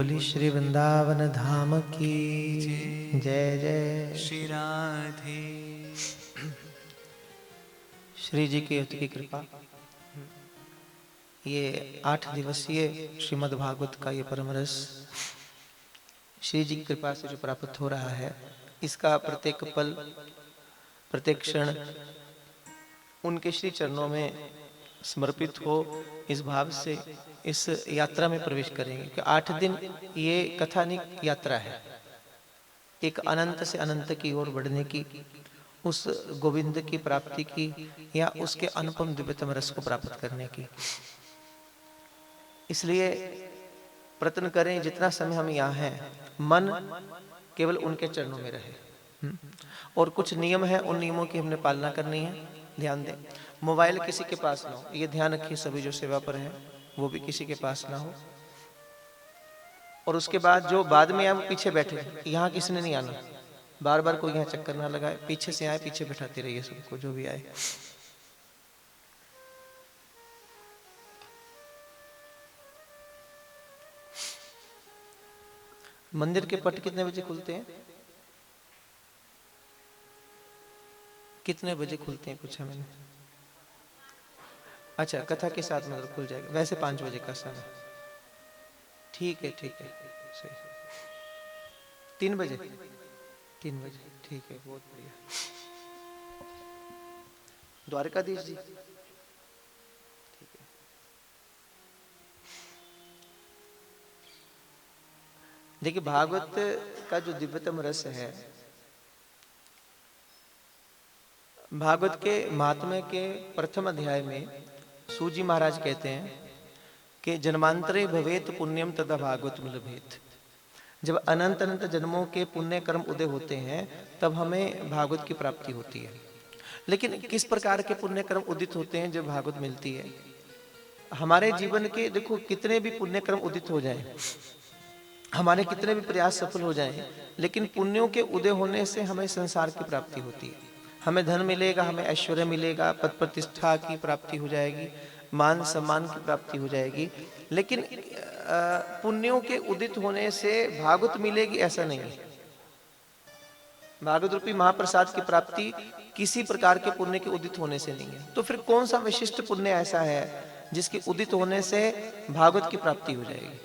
बोली श्री वृंदावन धाम की जय जय। श्री राधे। श्री जी की अति की कृपा, ये 8 दिवसीय श्रीमद् भागवत का ये परम रस श्री जी की कृपा से जो प्राप्त हो रहा है, इसका प्रत्येक पल प्रत्येक क्षण उनके श्री चरणों में समर्पित हो, इस भाव से इस यात्रा में प्रवेश करेंगे कि 8 दिन ये कथानिक यात्रा है, एक अनंत से अनंत की ओर बढ़ने की, उस गोविंद की प्राप्ति की या उसके अनुपम दिव्यतम रस को प्राप्त करने की। इसलिए प्रयत्न करें जितना समय हम यहाँ हैं, मन केवल उनके चरणों में रहे। और कुछ नियम है, उन नियमों की हमने पालना करनी है। ध्यान दें, मोबाइल किसी के पास ना हो, ये ध्यान रखिए। सभी जो सेवा पर हैं वो भी किसी के पास ना हो। और उसके बाद जो बाद में आए वो पीछे बैठे, यहाँ किसने नहीं आना। बार बार कोई यहाँ चक्कर ना लगाए, पीछे से आए, पीछे बैठाते रहिए सबको जो भी आए। मंदिर के पट कितने बजे खुलते हैं? कितने बजे खुलते हैं पूछा मैंने। अच्छा, कथा के साथ मतलब खुल जाएगा। वैसे 5 बजे का समय। ठीक है, ठीक है, सही। 3 बजे, 3 बजे, ठीक है, बहुत बढ़िया। द्वारकाधीश जी, ठीक है। देखिए, भागवत का जो दिव्यतम रस है, भागवत के महात्म्य के प्रथम अध्याय में सूजी महाराज कहते हैं कि जन्मांतरे भवेत पुण्यम तदा भागवत लभेत। जब अनंत अनंत जन्मों के पुण्य कर्म उदय होते हैं तब हमें भागवत की प्राप्ति होती है। लेकिन किस प्रकार के पुण्य कर्म उदित होते हैं जब भागवत मिलती है? हमारे जीवन के देखो, कितने भी पुण्य कर्म उदित हो जाएं, हमारे कितने भी प्रयास सफल हो जाएं, लेकिन पुण्यों के उदय होने से हमें संसार की प्राप्ति होती है। हमें धन मिलेगा, हमें ऐश्वर्य मिलेगा, पद प्रतिष्ठा की प्राप्ति हो जाएगी, मान सम्मान की प्राप्ति हो जाएगी। लेकिन पुण्यों के उदित होने से भागवत मिलेगी ऐसा नहीं है। भागवत रूपी महाप्रसाद की प्राप्ति किसी प्रकार के पुण्य के उदित होने से नहीं है। तो फिर कौन सा विशिष्ट पुण्य ऐसा है जिसके उदित होने से भागवत की प्राप्ति हो जाएगी?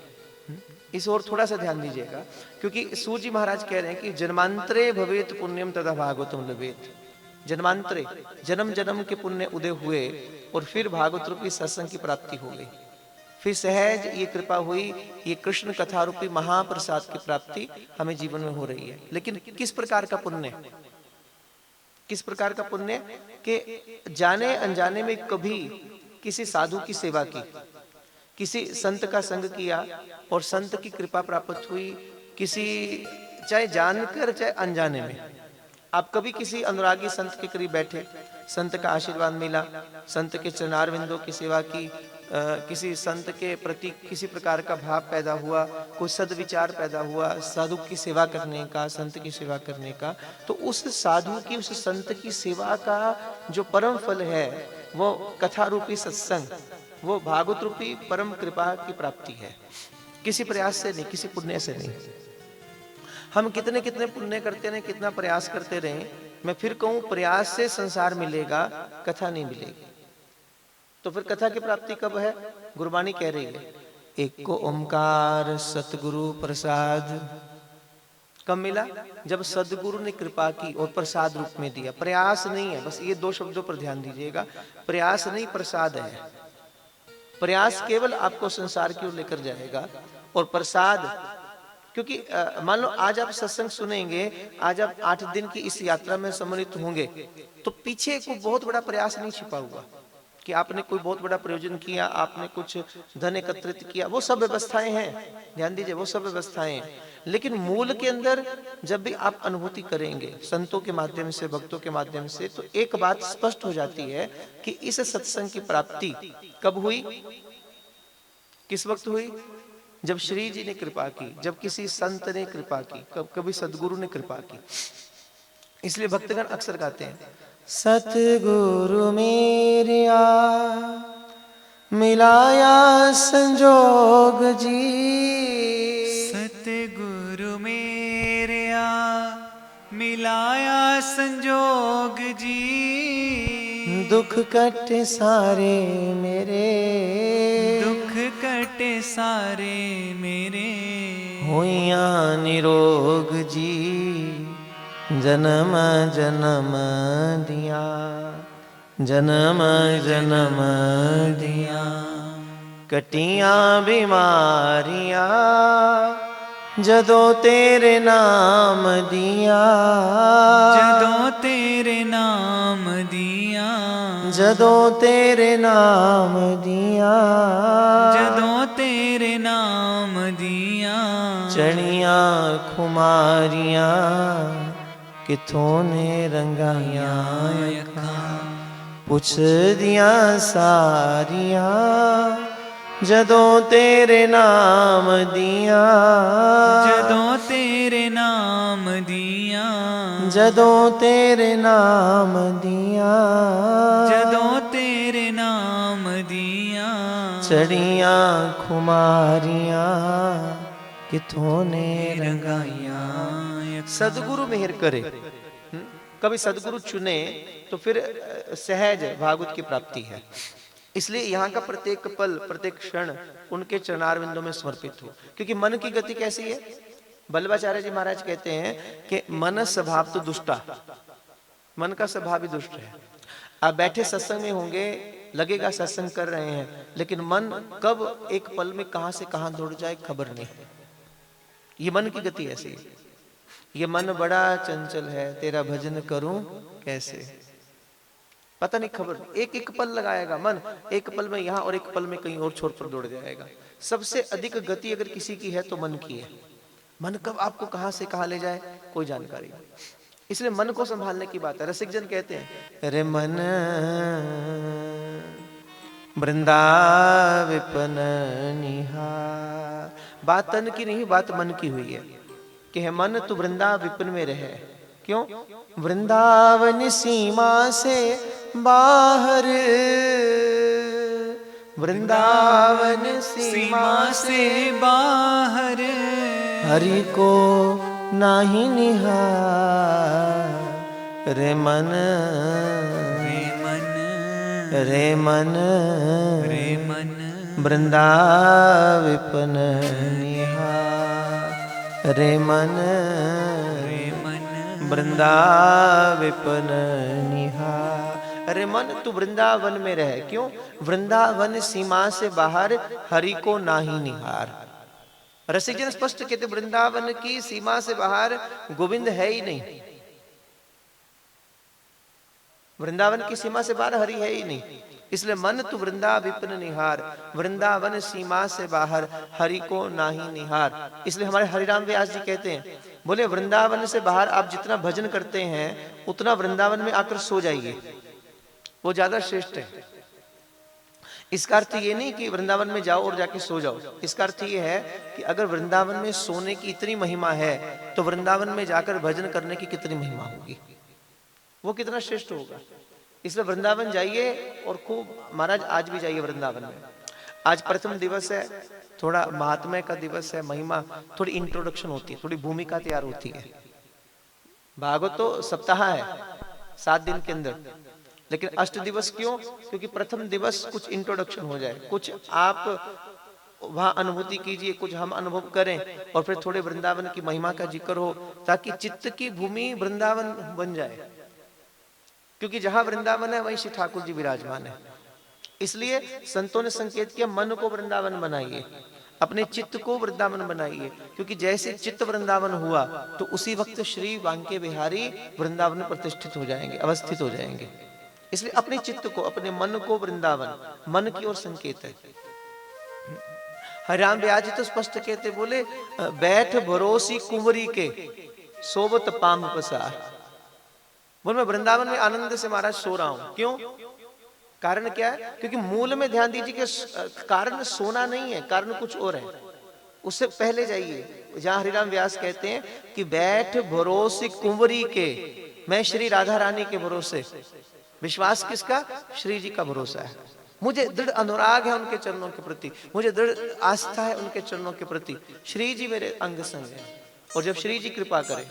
इस ओर थोड़ा सा ध्यान दीजिएगा, क्योंकि सूजी महाराज कह रहे हैं कि जन्मांतरे भवेत पुण्यम तदा भागवतम लभेत। जन्मांतरे, जन्म जन्म के पुण्य उदय हुए और फिर भागवत रूपी सत्संग की प्राप्ति हो गई। फिर सहज ये कृपा हुई, ये कृष्ण कथा रूपी महाप्रसाद की प्राप्ति हमें जीवन में हो रही है। लेकिन किस प्रकार का पुण्य? किस प्रकार का पुण्य? कि जाने अनजाने में कभी किसी साधु की सेवा की, किसी संत का संग किया और संत की कृपा प्राप्त हुई, किसी चाहे जानकर चाहे अनजाने में आप कभी किसी अनुरागी संत के करीब बैठे, संत का आशीर्वाद मिला, संत के चरणारविंदों की सेवा की, किसी संत के प्रति किसी प्रकार का भाव पैदा हुआ, कोई सद्विचार पैदा हुआ साधु की सेवा करने का, संत की सेवा करने का, तो उस साधु की, उस संत की सेवा का जो परम फल है वो कथा रूपी सत्संग, वो भागवत रूपी परम कृपा की प्राप्ति है। किसी प्रयास से नहीं, किसी पुण्य से नहीं। हम कितने कितने पुण्य करते रहे, कितना प्रयास करते रहे, मैं फिर कहूं प्रयास से संसार मिलेगा, कथा नहीं मिलेगी। तो फिर कथा की प्राप्ति कब है? गुरबाणी कह रही है, एक को ओंकार सतगुरु प्रसाद। कब मिला? जब सदगुरु ने कृपा की और प्रसाद रूप में दिया। प्रयास नहीं है, बस ये 2 शब्दों पर ध्यान दीजिएगा। प्रयास नहीं, प्रसाद है। प्रयास केवल आपको संसार की ओर लेकर जाएगा, और प्रसाद, क्योंकि मान लो आज आप सत्संग सुनेंगे, आज आप 8 दिन की इस यात्रा में सम्मिलित होंगे, तो पीछे कोई बहुत बड़ा प्रयास नहीं छिपा हुआ कि आपने कोई बहुत बड़ा प्रयोजन किया, आपने कुछ धन एकत्रित किया। वो सब व्यवस्थाएं हैं, ध्यान दीजिए, वो सब व्यवस्थाएं हैं। लेकिन मूल के अंदर जब भी आप अनुभूति करेंगे संतों के माध्यम से, भक्तों के माध्यम से, तो एक बात स्पष्ट हो जाती है कि इस सत्संग की प्राप्ति कब हुई, किस वक्त हुई? जब श्री जी ने कृपा की, जब किसी संत ने कृपा की, कभी सदगुरु ने कृपा की। इसलिए भक्तगण अक्सर गाते हैं, सतगुरु मेरिया मिलाया संजोग जी, मिलाया संजोग जी, दुख कटे सारे मेरे, दुख कटे सारे मेरे, होइया निरोग जी, जन्म जन्म दिया, जन्म जन्म दिया, कटियां बीमारियां जदों तेरे नाम दिया, जदों तेरे नाम दिया, जदों तेरे नाम दिया, जदों तेरे नाम दिया, चढ़िया खुमारियां किथों ने रंगाइया अखां, पुछ दिया सारियां जदों तेरे नाम दिया, जदों तेरे नाम दिया, जदों तेरे नाम दिया, जदों तेरे नाम दिया, चढ़िया खुमारियां किथों ने रंगाइया। सदगुरु मेहर करे, कभी सदगुरु चुने तो फिर सहज भागवत की प्राप्ति है। इसलिए यहाँ का प्रत्येक पल प्रत्येक क्षण उनके चरणारविंदों में समर्पित हो। क्योंकि मन की गति कैसी है, बल्लभाचार्य जी महाराज कहते हैं कि मन स्वभाव तो दुष्टा, मन का स्वभाव भी दुष्ट है। आप बैठे सत्संग में होंगे, लगेगा सत्संग कर रहे हैं, लेकिन मन कब एक पल में कहां से कहां दौड़ जाए खबर नहीं। ये मन की गति ऐसी है। ये मन बड़ा चंचल है, तेरा भजन करूं कैसे, पता नहीं खबर, एक एक पल लगाएगा मन, एक पल में यहां और एक पल में कहीं और छोर पर दौड़ जाएगा। सबसे अधिक गति अगर किसी की है तो मन की है। मन कब आपको कहां से कहां ले जाए कोई जानकारी नहीं। इसलिए मन को संभालने की बात है। रसिक जन कहते हैं, अरे मन वृंदाविपन निहार। बात तन की नहीं, बात मन की हुई है कि है मन तू वृंदाविपन में रहे। क्यों? वृंदावन सीमा से बाहर, वृंदावन सीमा से बाहर, हरि को नाही निहार। रे मन, रे मन, रे मन, रे मन, वृंदाविपन निहार। रे मन, रे मन, वृंदाविपन निहार। अरे मन तू वृंदावन में रहे। क्यों? वृंदावन सीमा से बाहर हरि को नाही निहार। रसिक जन स्पष्ट कहते, वृंदावन की सीमा से बाहर गोविंद है ही नहीं। वृंदावन की सीमा से बाहर हरि है ही नहीं। इसलिए मन तू वृंदाविपन निहार, वृंदावन सीमा से बाहर हरि को नाही निहार। इसलिए हमारे हरिराम व्यास जी कहते हैं, बोले वृंदावन से बाहर आप जितना भजन करते हैं उतना वृंदावन में आकर सो जाइए, वो ज्यादा श्रेष्ठ है। इसका अर्थ ये नहीं कि वृंदावन में जाओ और जाके सो जाओ। इसका अर्थ ये है कि अगर वृंदावन में सोने की इतनी महिमा है तो वृंदावन में जाकर भजन करने की कितनी महिमा होगी, वो कितना श्रेष्ठ होगा। इसलिए वृंदावन जाइए और खूब, महाराज आज भी जाइए वृंदावन में। आज प्रथम दिवस है, थोड़ा महात्म्य का दिवस है, महिमा, थोड़ी इंट्रोडक्शन होती है, थोड़ी भूमिका तैयार होती है। भागवत तो सप्ताह है 7 दिन के अंदर, लेकिन अष्ट दिवस क्यों? क्योंकि प्रथम दिवस कुछ इंट्रोडक्शन हो जाए, कुछ आप वहां अनुभूति कीजिए, कुछ हम अनुभव करें, और फिर थोड़े वृंदावन की महिमा का जिक्र हो, ताकि चित्त की भूमि वृंदावन बन जाए। क्योंकि जहां वृंदावन है वहीं श्री ठाकुर जी विराजमान है। इसलिए संतों ने संकेत किया, मन को वृंदावन बनाइए, अपने चित्त को वृंदावन बनाइए। क्योंकि जैसे चित्त वृंदावन हुआ तो उसी वक्त श्री बांके बिहारी वृंदावन में प्रतिष्ठित हो जाएंगे, अवस्थित हो जाएंगे। इसलिए अपने चित्त को, अपने मन को वृंदावन, मन की ओर संकेत है। हरिराम व्यास जी तो स्पष्ट कहते, बोले बैठ भरोसी कुंवरी के सोबत पाम पसार। बोले मैं वृंदावन में आनंद से महाराज सो रहा हूं। क्यों? कारण क्या है? क्योंकि मूल में ध्यान दीजिए कि कारण सोना नहीं है, कारण कुछ और है। उससे पहले जाइए जहां हरिराम व्यास कहते हैं कि बैठ भरोसे कुंवरी के, मैं श्री राधा रानी के भरोसे। विश्वास किसका? श्री जी का भरोसा है। मुझे दृढ़ अनुराग है उनके चरणों के प्रति, मुझे दृढ़ आस्था है उनके चरणों के प्रति। श्री जी मेरे अंग संग है, और जब श्री जी कृपा करें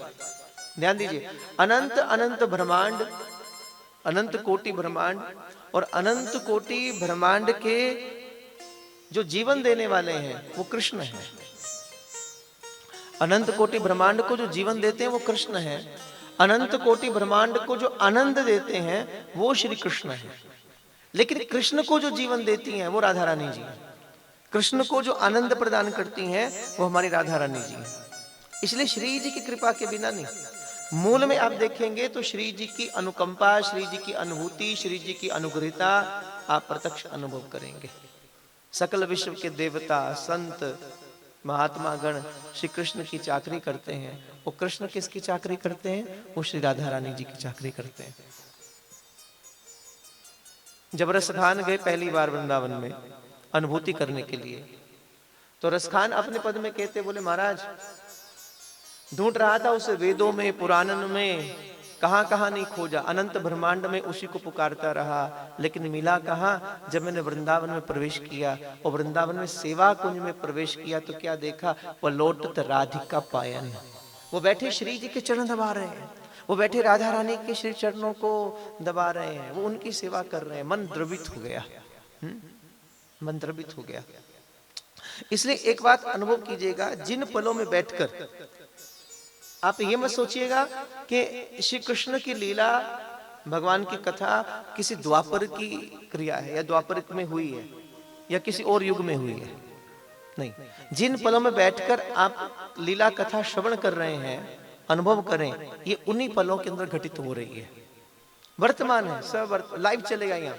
ध्यान दीजिए, अनंत अनंत ब्रह्मांड, अनंत कोटि ब्रह्मांड, और अनंत कोटि ब्रह्मांड के जो जीवन देने वाले हैं वो कृष्ण हैं। अनंत कोटि ब्रह्मांड को जो जीवन देते हैं वो कृष्ण हैं। अनंत कोटि ब्रह्मांड को जो आनंद देते हैं वो श्री कृष्ण है। लेकिन कृष्ण को जो जीवन देती हैं वो राधा रानी जी हैं। कृष्ण को जो आनंद प्रदान करती हैं वो हमारी राधा रानी जी हैं। इसलिए श्री जी की कृपा के बिना नहीं। मूल में आप देखेंगे तो श्री जी की अनुकंपा, श्री जी की अनुभूति, श्री जी की अनुग्रहता आप प्रत्यक्ष अनुभव करेंगे। सकल विश्व के देवता, संत, महात्मा गण श्री कृष्ण की चाकरी करते हैं। वो कृष्ण किसकी चाकरी करते हैं? वो श्री राधा रानी जी की चाकरी करते हैं। जब रसखान गए पहली बार वृंदावन में अनुभूति करने के लिए, तो रसखान अपने पद में कहते, बोले महाराज ढूंढ रहा था उसे वेदों में, पुराणन में, कहां कहां नहीं खोजा, अनंत ब्रह्मांड में उसी को पुकारता रहा, लेकिन मिला कहां? जब मैंने वृंदावन में प्रवेश किया और वृंदावन में सेवा कुंज में प्रवेश किया तो क्या देखा? वह लौटत राधिका पायन। वो बैठे श्री जी के चरण दबा रहे हैं, वो बैठे राधा रानी के श्री चरणों को दबा रहे हैं, वो उनकी सेवा कर रहे हैं। मन द्रवित हो गया, मन द्रवित हो गया। इसलिए एक बात अनुभव कीजिएगा, जिन पलों में बैठकर आप ये मत सोचिएगा कि श्री कृष्ण की लीला, भगवान की कथा किसी द्वापर की क्रिया है या द्वापर में हुई है या किसी और युग में हुई है, नहीं। जिन पलों में बैठकर आप लीला कथा श्रवण कर रहे हैं, अनुभव करें, ये उन्हीं पलों के अंदर घटित हो रही है। वर्तमान है, सब लाइव चलेगा यहाँ।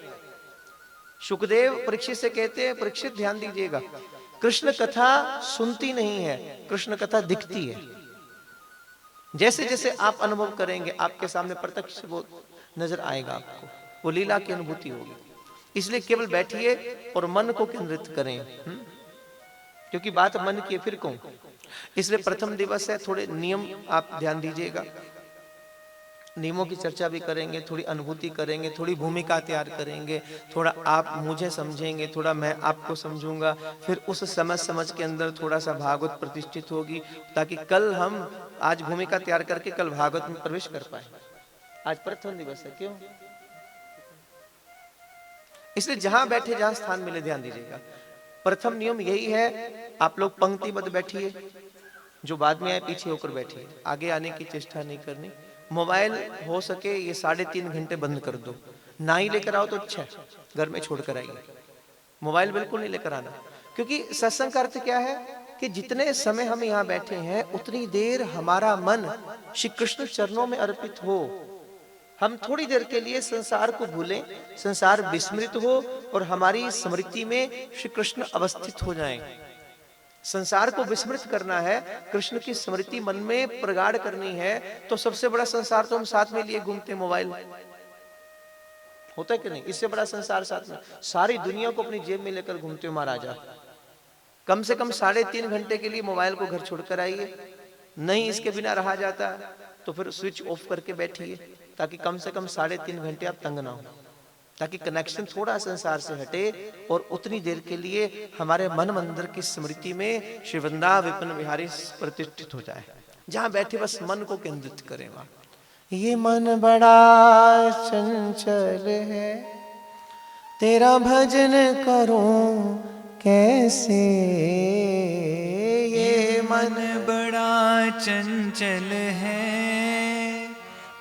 सुखदेव परीक्षित से कहते हैं, परीक्षित ध्यान दीजिएगा, कृष्ण कथा सुनती नहीं है, कृष्ण कथा दिखती है। जैसे जैसे आप अनुभव करेंगे आपके सामने प्रत्यक्ष वो नजर आएगा, आपको वो लीला की अनुभूति होगी। इसलिए केवल बैठिए और मन को केंद्रित करें, क्योंकि बात मन की है, फिर कहूं। इसलिए प्रथम दिवस है, थोड़े नियम आप ध्यान दीजिएगा। नियमों की चर्चा भी करेंगे, थोड़ी अनुभूति करेंगे, थोड़ी भूमिका तैयार करेंगे, थोड़ा आप मुझे समझेंगे, थोड़ा मैं आपको समझूंगा। फिर उस समझ के अंदर थोड़ा सा भागवत प्रतिष्ठित होगी, ताकि कल हम आज भूमिका तैयार करके कल भागवत में प्रवेश कर पाए। आज प्रथम दिवस है, क्यों? इसलिए जहां बैठे, जहां स्थान मिले, ध्यान दीजिएगा। प्रथम नियम यही है, आप लोग पंक्तिबद्ध बैठिए, जो बाद में आए पीछे होकर बैठिए, आगे आने की चेष्टा नहीं करनी। मोबाइल हो सके ये 3.5 घंटे बंद कर दो, ना ही लेकर आओ तो अच्छा, घर में छोड़कर आइए। मोबाइल बिल्कुल नहीं लेकर आना, क्योंकि सत्संग का अर्थ क्या है कि जितने समय हम यहाँ बैठे हैं उतनी देर हमारा मन श्री कृष्ण चरणों में अर्पित हो। हम थोड़ी देर के लिए संसार को भूलें, संसार विस्मृत हो और हमारी स्मृति में श्री कृष्ण अवस्थित हो जाएं। संसार को विस्मृत करना है, कृष्ण की स्मृति मन में प्रगाढ़ करनी है, तो सबसे बड़ा संसार तो हम साथ में लिए घूमते, मोबाइल होता है कि नहीं? इससे बड़ा संसार साथ में, सारी दुनिया को अपनी जेब में लेकर घूमते हो महाराजा। कम से कम 3.5 घंटे के लिए मोबाइल को घर छोड़कर आइए। नहीं इसके बिना रहा जाता तो फिर स्विच ऑफ करके बैठिए, ताकि कम से कम 3.5 घंटे आप तंग ना हो, ताकि कनेक्शन थोड़ा संसार से हटे और उतनी देर के लिए हमारे मन मंदिर की स्मृति में श्री वृंदावन विपिन बिहारी प्रतिष्ठित हो जाए। जहां बैठे बस मन को केंद्रित करें वहां। ये मन बड़ा चंचल है, तेरा भजन करूं कैसे। ये मन बड़ा चंचल है,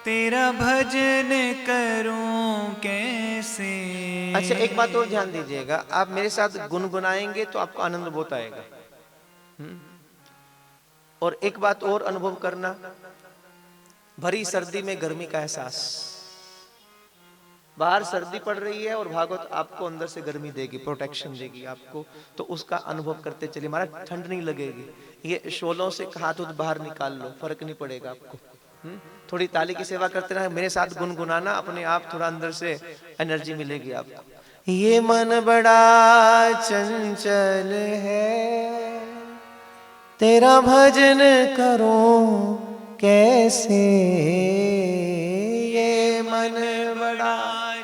तेरा भजन करूं कैसे। अच्छा एक बात और ध्यान दीजिएगा, आप मेरे साथ गुनगुनाएंगे तो आपको आनंद बहुत आएगा। और एक बात और अनुभव करना, भरी सर्दी में गर्मी का एहसास। बाहर सर्दी पड़ रही है और भागवत आपको अंदर से गर्मी देगी, प्रोटेक्शन देगी आपको, तो उसका अनुभव करते चलिए। हमारा ठंड नहीं लगेगी, ये शोलों से हाथ बाहर निकाल लो, फर्क नहीं पड़ेगा आपको। थोड़ी ताली की सेवा करते रहे, मेरे साथ गुनगुनाना, अपने आप थोड़ा अंदर से एनर्जी मिलेगी आपको। ये मन बड़ा चंचल है, तेरा भजन करूं कैसे। ये मन बड़ा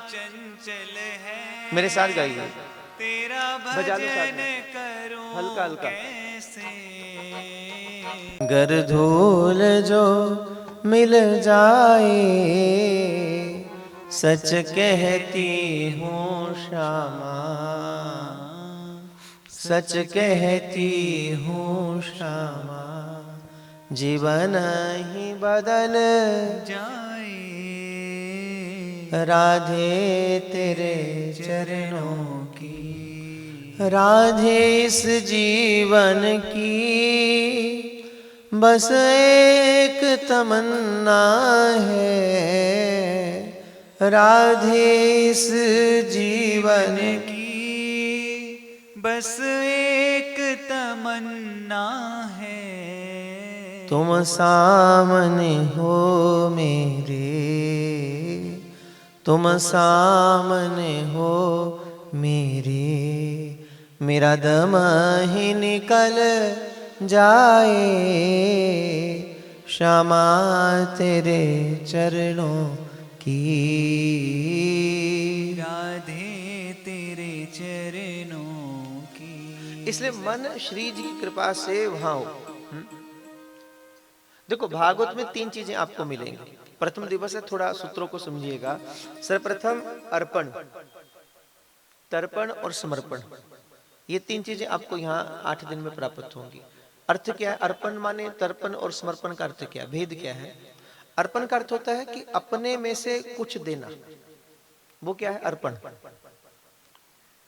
चंचल है, मेरे साथ गाइए, तेरा बजा लो साथ भजन में, करूं हल्का हल्का। कैसे। गर धूल जो मिल जाए, सच कहती हूँ श्यामा, सच कहती हूँ श्यामा, जीवन ही बदल जाए राधे तेरे चरणों की, राधे इस जीवन की बस एक तमन्ना है, राधे इस जीवन की बस एक तमन्ना है, तुम सामने हो मेरे, तुम सामने हो मेरे, मेरा दम ही निकल जाए, श्यामा तेरे चरणों की, राधे तेरे चरणों की। इसलिए मन श्री जी की कृपा से वहां हो। देखो भागवत में 3 चीजें आपको मिलेंगी। प्रथम दिवस है, थोड़ा सूत्रों को समझिएगा। सर्वप्रथम अर्पण, तर्पण और समर्पण, ये 3 चीजें आपको यहाँ 8 दिन में प्राप्त होंगी। अर्थ क्या है? अर्पण माने तर्पण और समर्पण का अर्थ क्या है, भेद क्या है? अर्पण का अर्थ होता है कि अपने में से कुछ देना, वो क्या है? अर्पण।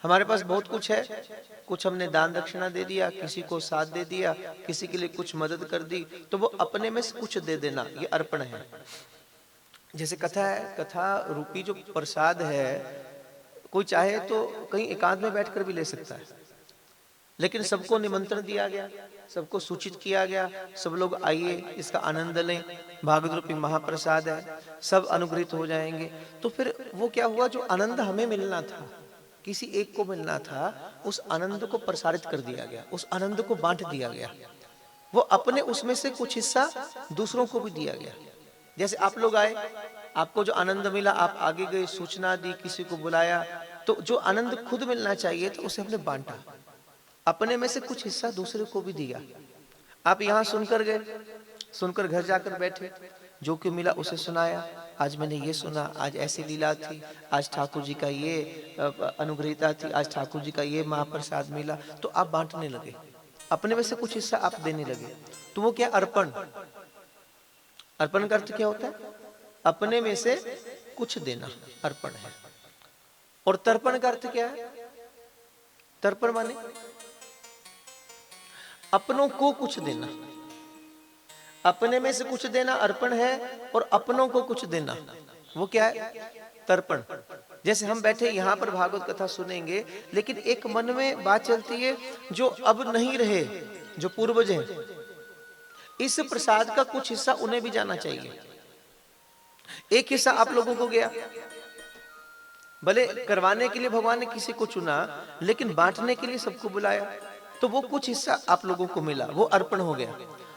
हमारे पास बहुत कुछ है, कुछ हमने दान दक्षिणा दे दिया, किसी को साथ दे दिया, किसी के लिए कुछ मदद कर दी, तो वो अपने में से कुछ दे देना, ये अर्पण है। जैसे कथा है, कथा रूपी जो प्रसाद है, कोई चाहे तो कहीं एकांत में बैठकर भी ले सकता है, लेकिन सबको निमंत्रण दिया गया, सबको सूचित किया गया, सब लोग आइए इसका आनंद लें, भागवत रूपी महाप्रसाद है, सब अनुग्रहित हो जाएंगे। तो फिर वो क्या हुआ, जो आनंद हमें मिलना था, किसी एक को मिलना था, उस आनंद को प्रसारित कर दिया गया, उस आनंद को बांट दिया गया। वो अपने उसमें से कुछ हिस्सा दूसरों को भी दिया गया। जैसे आप लोग आए, आपको जो आनंद मिला, आप आगे गए, सूचना दी, किसी को बुलाया, तो जो आनंद खुद मिलना चाहिए था उसे हमने बांटा, अपने में से कुछ हिस्सा दूसरे को भी दिया। आप यहाँ सुनकर गए, सुनकर घर जाकर बैठे, जो क्यों मिला उसे सुनाया, आज मैंने ये सुना, आज ऐसी लीला थी, आज ठाकुर जी का ये अनुग्रहिता थी, आज ठाकुर जी का ये महाप्रसाद मिला, तो आप बांटने लगे, अपने में से कुछ हिस्सा आप देने लगे। तो वो क्या? अर्पण। अर्पण का अर्थ क्या होता है? अपने में से कुछ देना, अर्पण है। और तर्पण का अर्थ क्या है? तर्पण माने अपनों को कुछ देना, अपने में से कुछ देना अर्पण है, और अपनों को कुछ देना वो क्या है? तर्पण। जैसे हम बैठे यहाँ पर भागवत कथा सुनेंगे, लेकिन एक मन में बात चलती है, जो अब नहीं रहे, जो पूर्वज हैं, इस प्रसाद का कुछ हिस्सा उन्हें भी जाना चाहिए। एक हिस्सा आप लोगों को गया, भले करवाने के लिए भगवान ने किसी को चुना, लेकिन बांटने के लिए सबको बुलाया, तो वो कुछ हिस्सा आप लोगों को मिला, वो अर्पण हो गया।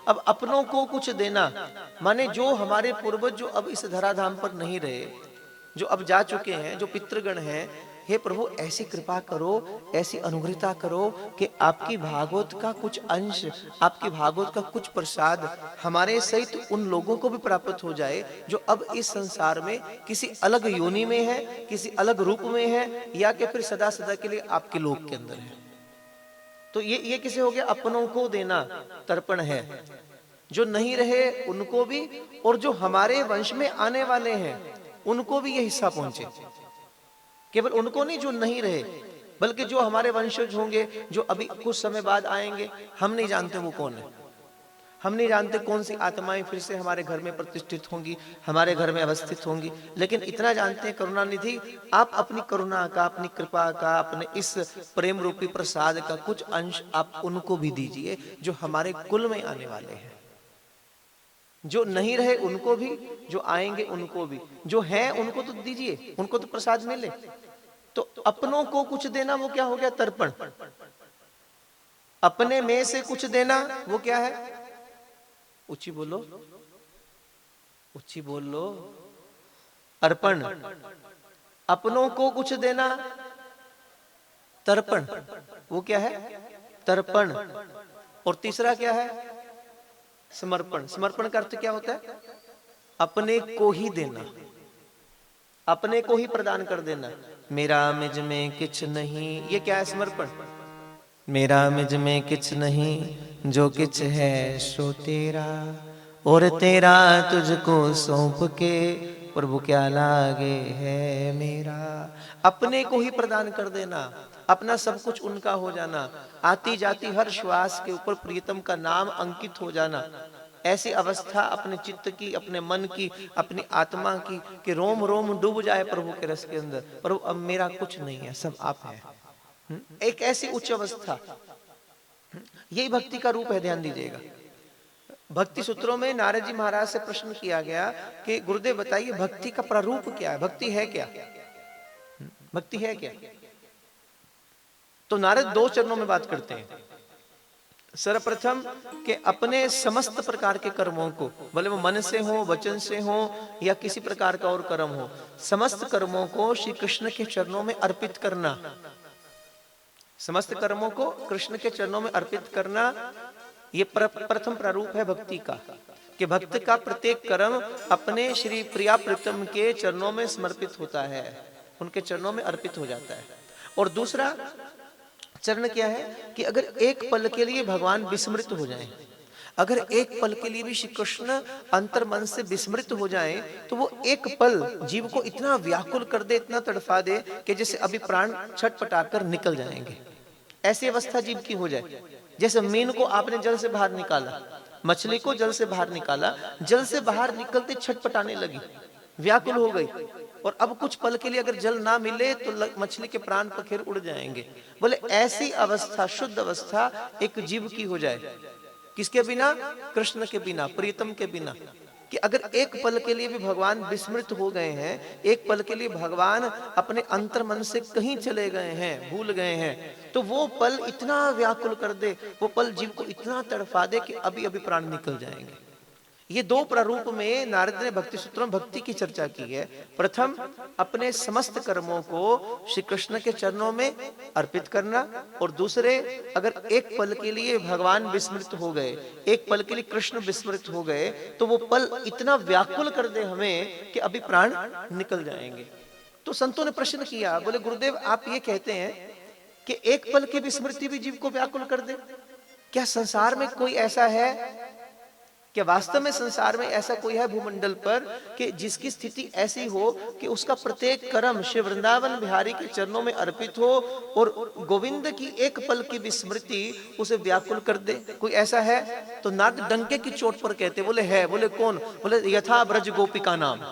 अब अपनों को कुछ देना माने जो हमारे पूर्वज जो अब इस धराधाम पर नहीं रहे, जो अब जा चुके हैं, जो पितृगण हैं, हे प्रभु ऐसी कृपा करो, ऐसी अनुग्रहता करो कि आपकी भागवत का कुछ अंश, आपकी भागवत का कुछ प्रसाद हमारे सहित उन लोगों को भी प्राप्त हो जाए, जो अब इस संसार में किसी अलग योनि में है, किसी अलग रूप में है, या कि फिर सदा सदा के लिए आपके लोक के अंदर है। तो ये किसे हो गया? अपनों को देना तर्पण है। जो नहीं रहे उनको भी, और जो हमारे वंश में आने वाले हैं उनको भी ये हिस्सा पहुंचे। केवल उनको नहीं जो नहीं रहे, बल्कि जो हमारे वंशज होंगे, जो अभी कुछ समय बाद आएंगे, हम नहीं जानते वो कौन है, हम नहीं जानते कौन सी आत्माएं फिर से हमारे घर में प्रतिष्ठित होंगी, हमारे घर में अवस्थित होंगी, लेकिन इतना जानते हैं करुणानिधि आप अपनी करुणा का, अपनी कृपा का, अपने इस प्रेम रूपी प्रसाद का कुछ अंश आप उनको भी दीजिए, जो हमारे कुल में आने वाले हैं। जो नहीं रहे उनको भी, जो आएंगे उनको भी, जो हैं उनको तो दीजिए, उनको तो प्रसाद मिले। तो अपनों को कुछ देना वो क्या हो गया? तर्पण। अपने में से कुछ देना वो क्या है? ऊंची बोलो, ऊंची बोल लो। अर्पण। अपनों को कुछ देना तर्पण, वो क्या है? तर्पण। और तीसरा क्या है? समर्पण। समर्पण का अर्थ क्या होता है? अपने को ही देना, अपने को ही प्रदान कर देना। मेरा मिज में किछ नहीं, ये क्या है? समर्पण। मेरा मिज में किछ नहीं, जो किछ है सो तेरा, और तेरा तुझको सौंप के प्रभु क्या लागे है मेरा। अपने को ही प्रदान कर देना, अपना सब कुछ उनका हो जाना, आती जाती हर श्वास के ऊपर प्रियतम का नाम अंकित हो जाना। ऐसी अवस्था अपने चित्त की, अपने मन की, अपनी आत्मा की, कि रोम रोम डूब जाए प्रभु के रस के अंदर। प्रभु अब मेरा कुछ नहीं है, सब आप है। एक ऐसी उच्च अवस्था, यही भक्ति का रूप है। ध्यान दीजिएगा, भक्ति सूत्रों में नारद जी महाराज से प्रश्न किया गया कि गुरुदेव बताइए भक्ति का प्रारूप क्या है, भक्ति है क्या, भक्ति है क्या? तो नारद दो चरणों में बात करते हैं। सर्वप्रथम कि अपने समस्त प्रकार के कर्मों को, भले वो मन से हो, वचन से हो, या किसी प्रकार का और कर्म हो, समस्त कर्मों को श्री कृष्ण के चरणों में अर्पित करना। समस्त कर्मों को कृष्ण के चरणों में अर्पित करना, ये प्रथम प्रारूप है भक्ति का, कि भक्त का प्रत्येक कर्म अपने श्री प्रिया प्रीतम के चरणों में समर्पित होता है, उनके चरणों में अर्पित हो जाता है। और दूसरा चरण क्या है कि अगर एक पल के लिए भगवान विस्मृत हो जाएं, अगर एक पल के लिए भी श्री कृष्ण अंतर मन से विस्मृत हो जाएं, तो वो एक पल जीव को इतना व्याकुल कर दे, इतना तड़फा दे कि जैसे अभी प्राण छटपटाकर निकल जाएंगे। ऐसी अवस्था जीव की हो जाए। जैसे मीन को आपने जल से बाहर निकाला, मछली को जल से बाहर निकाला, जल से बाहर निकलते छटपटाने लगी, व्याकुल हो गई, और अब कुछ पल के लिए अगर जल ना मिले तो मछली के प्राण पखेर उड़ जाएंगे। बोले ऐसी अवस्था, शुद्ध अवस्था एक जीव की हो जाए। किसके बिना? कृष्ण के बिना, प्रीतम के बिना। कि अगर एक पल के लिए भी भगवान विस्मृत हो गए हैं, एक पल के लिए भगवान अपने अंतर मन से कहीं चले गए हैं, भूल गए हैं, तो वो पल इतना व्याकुल कर दे, वो पल जीव को इतना तड़फा दे कि अभी अभी प्राण निकल जाएंगे। ये दो प्रारूप में नारद ने भक्ति सूत्रों में भक्ति की चर्चा की है। प्रथम अपने समस्त कर्मों को श्री कृष्ण के चरणों में अर्पित करना, और दूसरे अगर एक पल के लिए भगवान विस्मृत हो गए, एक पल के लिए कृष्ण विस्मृत हो गए, तो वो पल इतना व्याकुल कर दे हमें कि अभी प्राण निकल जाएंगे। तो संतों ने प्रश्न किया, बोले गुरुदेव आप ये कहते हैं कि एक पल की विस्मृति भी जीव को व्याकुल कर दे, क्या संसार में कोई ऐसा है? क्या वास्तव में संसार में ऐसा कोई है भूमंडल पर कि जिसकी स्थिति ऐसी हो कि उसका प्रत्येक कर्म श्री वृंदावन बिहारी के चरणों में अर्पित हो, और गोविंद की एक पल की विस्मृति उसे व्याकुल कर दे? कोई ऐसा है? तो नारद डंके की चोट पर कहते, बोले है। बोले कौन? बोले यथा ब्रज गोपिका नाम,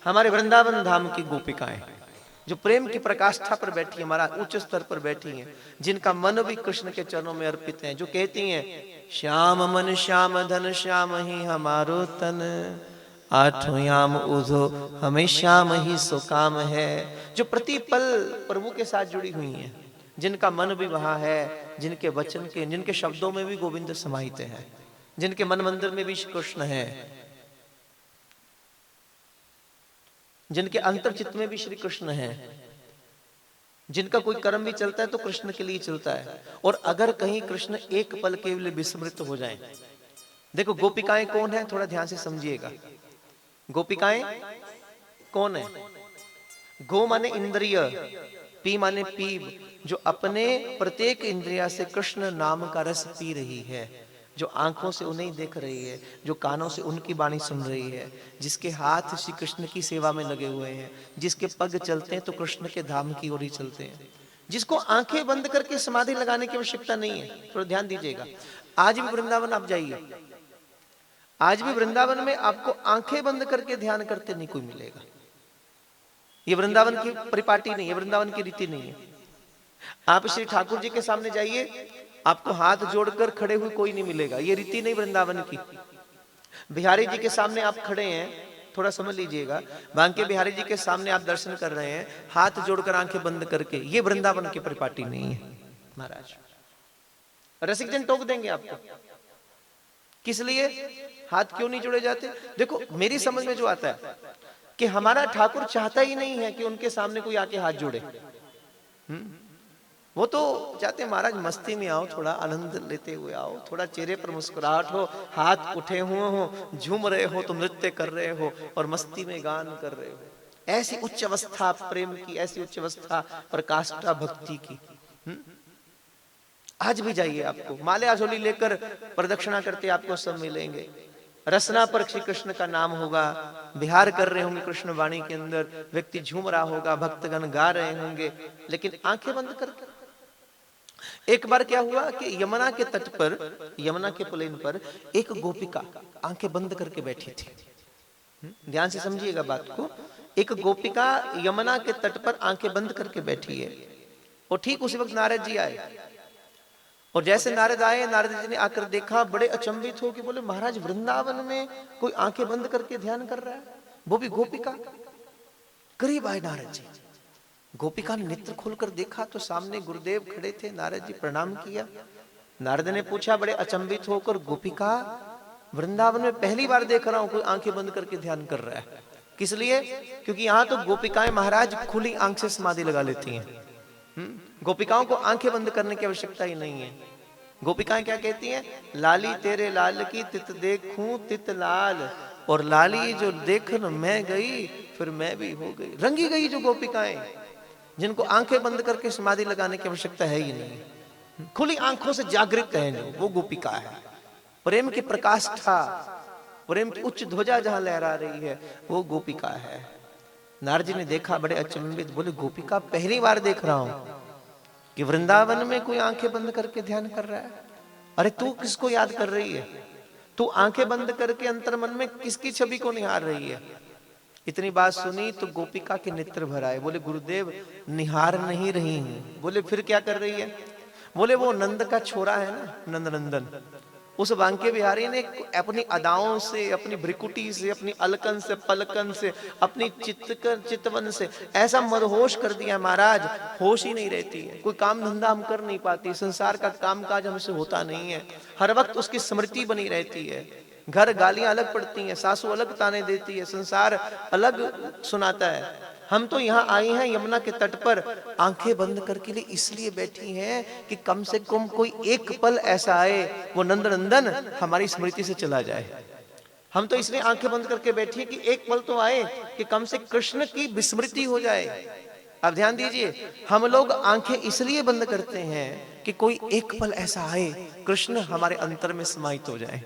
हमारे वृंदावन धाम की गोपिकाएं, जो प्रेम की प्रकाष्ठा पर बैठी है, हमारा उच्च स्तर पर बैठी हैं, जिनका मन भी कृष्ण के चरणों में अर्पित है, जो कहती हैं श्याम मन श्याम धन श्याम ही हमारो तन, आठों याम उधो हमें श्याम ही सो काम है। जो प्रति पल प्रभु के साथ जुड़ी हुई हैं, जिनका मन भी वहां है, जिनके वचन के, जिनके शब्दों में भी गोविंद समाहित है, जिनके मन मंदिर में भी श्री कृष्ण है, जिनके अंतर चित्त में भी श्री कृष्ण है, जिनका कोई कर्म भी चलता है तो कृष्ण के लिए चलता है। और अगर कहीं कृष्ण एक पल के लिए विस्मृत हो जाएं, देखो गोपिकाएं कौन है, थोड़ा ध्यान से समझिएगा। गोपिकाएं कौन है? गो माने इंद्रिय, पी माने पीब, जो अपने प्रत्येक इंद्रिया से कृष्ण नाम का रस पी रही है, जो आंखों से उन्हें देख रही है, जो कानों से उनकी वाणी सुन रही है, जिसके हाथ श्री कृष्ण की सेवा में लगे हुए हैं, जिसके पग चलते हैं तो कृष्ण के धाम की ओर ही चलते हैं, जिसको आंखें बंद करके समाधि लगाने की आवश्यकता नहीं है। थोड़ा ध्यान दीजिएगा, आज भी वृंदावन आप जाइए, आज भी वृंदावन में आपको आंखें बंद करके ध्यान करते नहीं कोई मिलेगा। ये वृंदावन की परिपाटी नहीं है, वृंदावन की रीति नहीं है। आप श्री ठाकुर जी के सामने जाइए, आपको हाथ जोड़कर खड़े हुए कोई नहीं मिलेगा, ये रीति नहीं वृंदावन की। बिहारी जी के सामने आप खड़े हैं, थोड़ा समझ लीजिएगा, बांके बिहारी जी के सामने आप दर्शन कर रहे हैं हाथ जोड़कर आंखें बंद करके, ये वृंदावन की परिपाटी नहीं है महाराज। रसिक जन टोक देंगे आपको, किस लिए हाथ क्यों नहीं जोड़े जाते? देखो मेरी समझ में जो आता है कि हमारा ठाकुर चाहता ही नहीं है कि उनके सामने कोई आके हाथ जोड़े। वो तो चाहते हैं महाराज मस्ती में आओ, थोड़ा आनंद लेते हुए आओ, थोड़ा चेहरे पर मुस्कुराहट हो, हाथ उठे हुए हो, झूम रहे हो, तुम नृत्य कर रहे हो और मस्ती में गान कर रहे हो। ऐसी उच्च अवस्था प्रेम की, ऐसी उच्च अवस्था प्रकाष्ठा भक्ति की। आज भी जाइए, आपको माले आजोली लेकर प्रदक्षिणा करते आपको सब मिलेंगे। रसना पर श्री कृष्ण का नाम होगा, विहार कर रहे होंगे कृष्ण वाणी के अंदर, व्यक्ति झूम रहा होगा, भक्तगण गा रहे होंगे, लेकिन आंखें बंद करके। एक बार क्या हुआ कि यमुना के तट पर, यमुना के पुलेन पर एक गोपिका आंखें बंद करके बैठी थी। ध्यान से समझिएगा बात को। एक गोपिका यमुना के तट पर आंखें बंद करके बैठी है और ठीक उसी वक्त नारद जी आए। और जैसे नारद आए, नारद जी ने आकर देखा, बड़े अचंभित हो कि बोले महाराज वृंदावन में कोई आंखें बंद करके ध्यान कर रहा है, वो भी गोपिका। करीब आए नारद जी, गोपिका ने नेत्र खोलकर देखा तो सामने गुरुदेव खड़े थे। नारद जी प्रणाम किया। नारद ने पूछा बड़े अचंभित होकर, गोपिका वृंदावन में पहली बार देख रहा हूं कोई आंखें बंद करके ध्यान कर रहा है। किस लिए? क्योंकि यहां तो गोपिकाएं महाराज खुली आंख से समाधि लगा लेती हैं। गोपिकाओं को आंखें बंद करने की आवश्यकता ही नहीं है। गोपिकाएं क्या कहती हैं? लाली तेरे लाल की तित देखूं तित लाल, और लाली जो देखन मैं गई फिर मैं भी हो गई। रंगी गई जो गोपिकाएं, जिनको आंखें बंद करके समाधि लगाने की आवश्यकता है ही नहीं, खुली आंखों से जागृत है जो, वो गोपिका है। प्रेम की प्रकाष्ठा, प्रेम की उच्च ध्वजा जहां लहरा रही है, वो गोपिका है। नारद जी ने देखा, बड़े अचंभित, बोले गोपिका पहली बार देख रहा हूं कि वृंदावन में कोई आंखें बंद करके ध्यान कर रहा है। अरे तू किसको याद कर रही है? तू आंखें बंद करके अंतर मन में किसकी छवि को निहार रही है? इतनी बात सुनी तो गोपिका के नेत्र भर आए। बोले गुरुदेव निहार नहीं रही हूं। बोले फिर क्या कर रही है? बोले वो नंद का छोरा है ना, नंद नंदन, उस बांके बिहारी ने अपनी अदाओं से, अपनी भ्रिकुटी से, अपनी अलकन से, पलकन से, अपनी चितवन से ऐसा मदहोश कर दिया महाराज, होश ही नहीं रहती है। कोई काम धंधा हम कर नहीं पाती, संसार का काम काज हमसे होता नहीं है, हर वक्त उसकी स्मृति बनी रहती है। घर गालियां अलग पड़ती हैं, सासू अलग ताने देती है, संसार अलग सुनाता है। हम तो यहाँ आई हैं यमुना के तट पर, आंखें बंद करके लिए इसलिए बैठी हैं कि कम से कम कोई एक पल ऐसा आए वो नंद नंदन हमारी स्मृति से चला जाए। हम तो इसलिए आंखें बंद करके बैठी हैं कि एक पल तो आए कि कम से कृष्ण की विस्मृति हो जाए। अब ध्यान दीजिए, हम लोग आंखें इसलिए बंद करते हैं कि कोई एक पल ऐसा आए कृष्ण हमारे अंतर में समाहित हो जाए,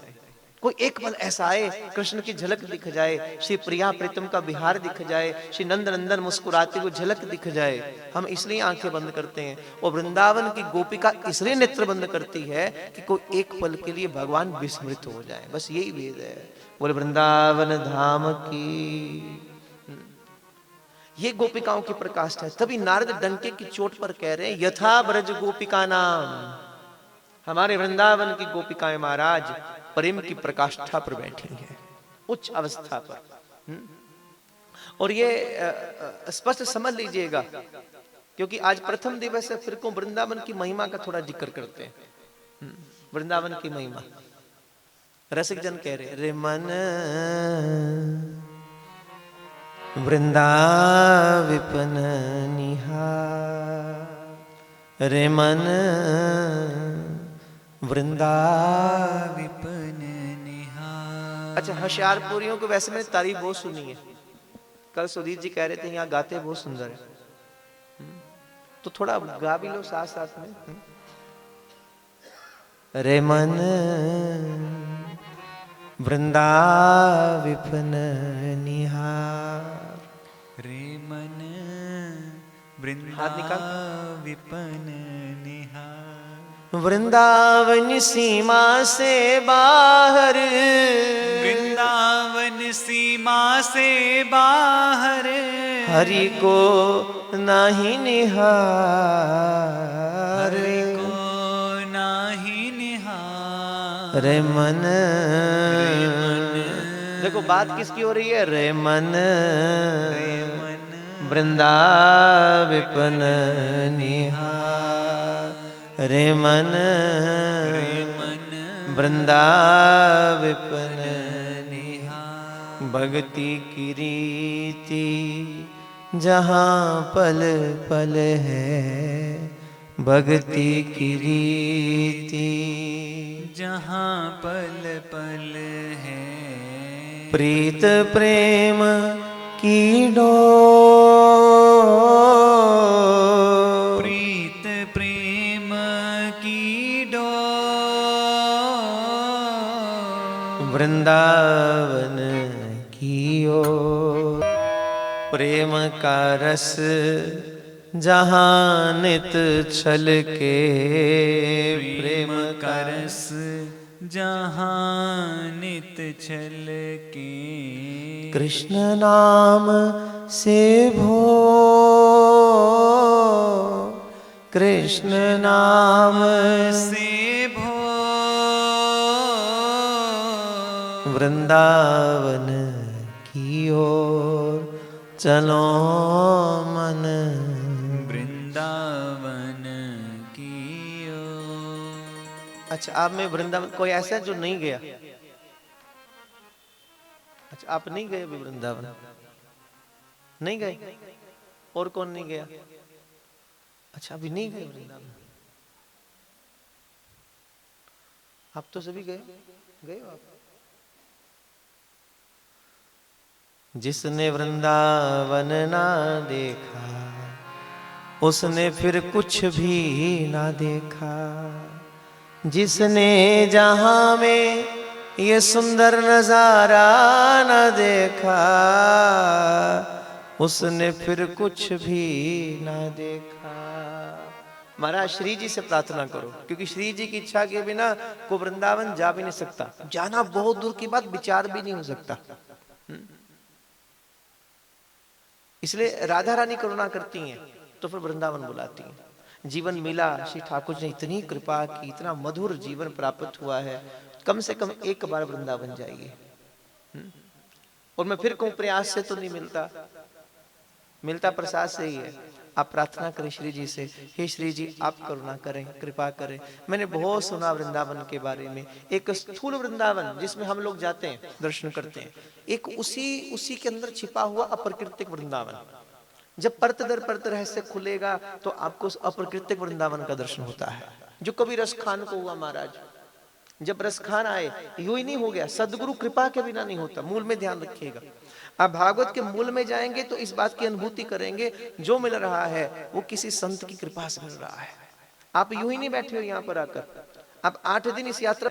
कोई एक पल ऐसा आए कृष्ण की झलक दिख जाए, श्री प्रिया प्रीतम का विहार दिख जाए, श्री नंद नंदन मुस्कुराते हुए झलक दिख जाए। हम इसलिए आंखें बंद करते हैं। और वृंदावन की गोपिका इसलिए नेत्र बंद करती है कि कोई एक पल के लिए भगवान विस्मृत हो जाए, बस यही वेद है। बोले वृंदावन धाम की। ये गोपिकाओं की प्रकाष्ठा है। तभी नारद डंके की चोट पर कह रहे हैं, यथा ब्रज गोपिका नाम, हमारे वृंदावन की गोपिकाएं महाराज प्रेम की प्रकाष्ठा पर बैठी हैं, उच्च अवस्था पर। और ये स्पष्ट समझ लीजिएगा, क्योंकि आज प्रथम दिवस है, फिर को वृंदावन की महिमा का थोड़ा जिक्र करते हैं। वृंदावन की महिमा, रसिक जन कह रहे, रे मन वृंदाविपन निहार, रे मन वृंदाविपन निहार। अच्छा, होशियारपुरियों को वैसे मैंने तारीफ बहुत सुनी है। कल सुधीर जी कह रहे थे यहाँ गाते बहुत सुंदर है, तो थोड़ा गा भी लो साथ साथ में। रे मन वृंदाविपन निहार, रे मन हाथ निकाल। वृंदाविपन निहार, वृंदावन सीमा से बाहर, वृंदावन सीमा से बाहर, हरि को नाही निहार, हरि को नाही निहार। रे मन, देखो बात किसकी हो रही है? रे मन वृंदाविपन निहार, रे मन वृंदाविपन निहार। भक्ति की रीति जहाँ पल पल है, भक्ति की रीति जहाँ पल पल है प्रीत प्रेम की डोर, प्रीत प्रेम की डोर, वृंदावन की ओर। प्रेम का रस जहाँ नित छलके, प्रेम का रस जहाँ नित छलके, कृष्ण नाम से भो, कृष्ण नाम से भो, वृंदावन की ओर चलो मन। वृंदावन की ओर। अच्छा, आप में वृंदावन कोई ऐसा है जो नहीं गया? अच्छा, आप नहीं गए अभी वृंदावन? नहीं गए? और कौन नहीं गया? अच्छा, अभी नहीं गए वृंदावन? आप तो सभी गए गए हो आप? जिसने वृंदावन ना देखा उसने फिर कुछ भी ना देखा। जिसने जहां में ये सुंदर नजारा ना देखा उसने फिर कुछ भी ना देखा। महाराज श्री जी से प्रार्थना करो, क्योंकि श्री जी की इच्छा के बिना को वृंदावन जा भी नहीं सकता। जाना बहुत दूर की बात, विचार भी नहीं हो सकता। इसलिए राधा रानी करुणा करती हैं तो फिर वृंदावन बुलाती हैं। जीवन मिला, श्री ठाकुर ने इतनी कृपा की, इतना मधुर जीवन प्राप्त हुआ है, कम से कम एक बार वृंदावन जाइए। और मैं फिर कहूं, प्रयास से तो नहीं मिलता, मिलता प्रसाद से ही है। आप प्रार्थना करें श्री जी से, हे श्री जी आप करुणा करें, कृपा करें। मैंने बहुत सुना वृंदावन के बारे में, एक स्थूल वृंदावन जिसमें हम लोग जाते हैं, दर्शन करते हैं, एक उसी के अंदर छिपा हुआ अप्रकृतिक वृंदावन। जब परत दर परत रहस्य खुलेगा तो आपको उस अप्रकृतिक वृंदावन का दर्शन होता है, जो कभी रस खान को हुआ महाराज। जब रस खान आए, यूं ही नहीं हो गया, सदगुरु कृपा के बिना नहीं होता। मूल में ध्यान रखिएगा, आप भागवत के मूल में जाएंगे तो इस बात की अनुभूति करेंगे, जो मिल रहा है वो किसी संत की कृपा से मिल रहा है। आप यूं ही नहीं बैठे हो यहाँ पर आकर, आप 8 दिन इस यात्रा,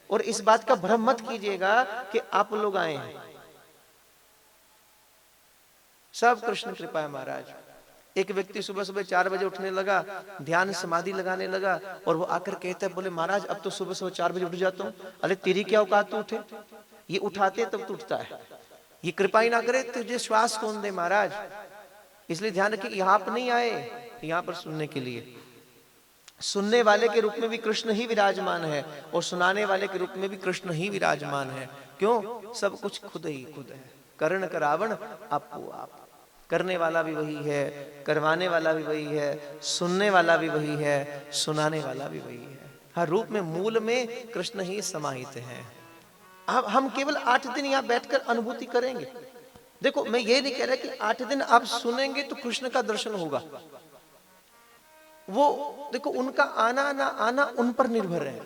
और इस बात का भ्रम मत कीजिएगा कि आप लोग आए हैं। सब कृष्ण कृपा है महाराज। एक व्यक्ति सुबह सुबह 4 बजे उठने लगा, ध्यान समाधि लगाने लगा, और वो आकर कहता है, बोले महाराज अब तो सुबह सुबह 4 बजे उठ जाता हूँ। अरे तेरी क्या औकात तू उठे? ये उठाते तब तो उठता है, ये कृपा ही ना करे तुझे श्वास कौन दे महाराज। इसलिए ध्यान रखिए, यहाँ पर नहीं आए यहाँ पर सुनने के लिए। सुनने वाले के रूप में भी कृष्ण ही विराजमान है, और सुनाने वाले के रूप में भी कृष्ण ही विराजमान है। क्यों? सब कुछ खुद ही खुद है। करण करावण आपको आप, करने वाला भी वही है, करवाने वाला भी वही है, सुनने वाला भी वही है, सुनाने वाला भी वही है। हर रूप में मूल में कृष्ण ही समाहित है। अब हम केवल 8 दिन यहाँ बैठकर अनुभूति करेंगे। देखो, मैं ये नहीं कह रहा कि 8 दिन आप सुनेंगे तो कृष्ण का दर्शन होगा। वो देखो, उनका आना ना आना उन पर निर्भर है।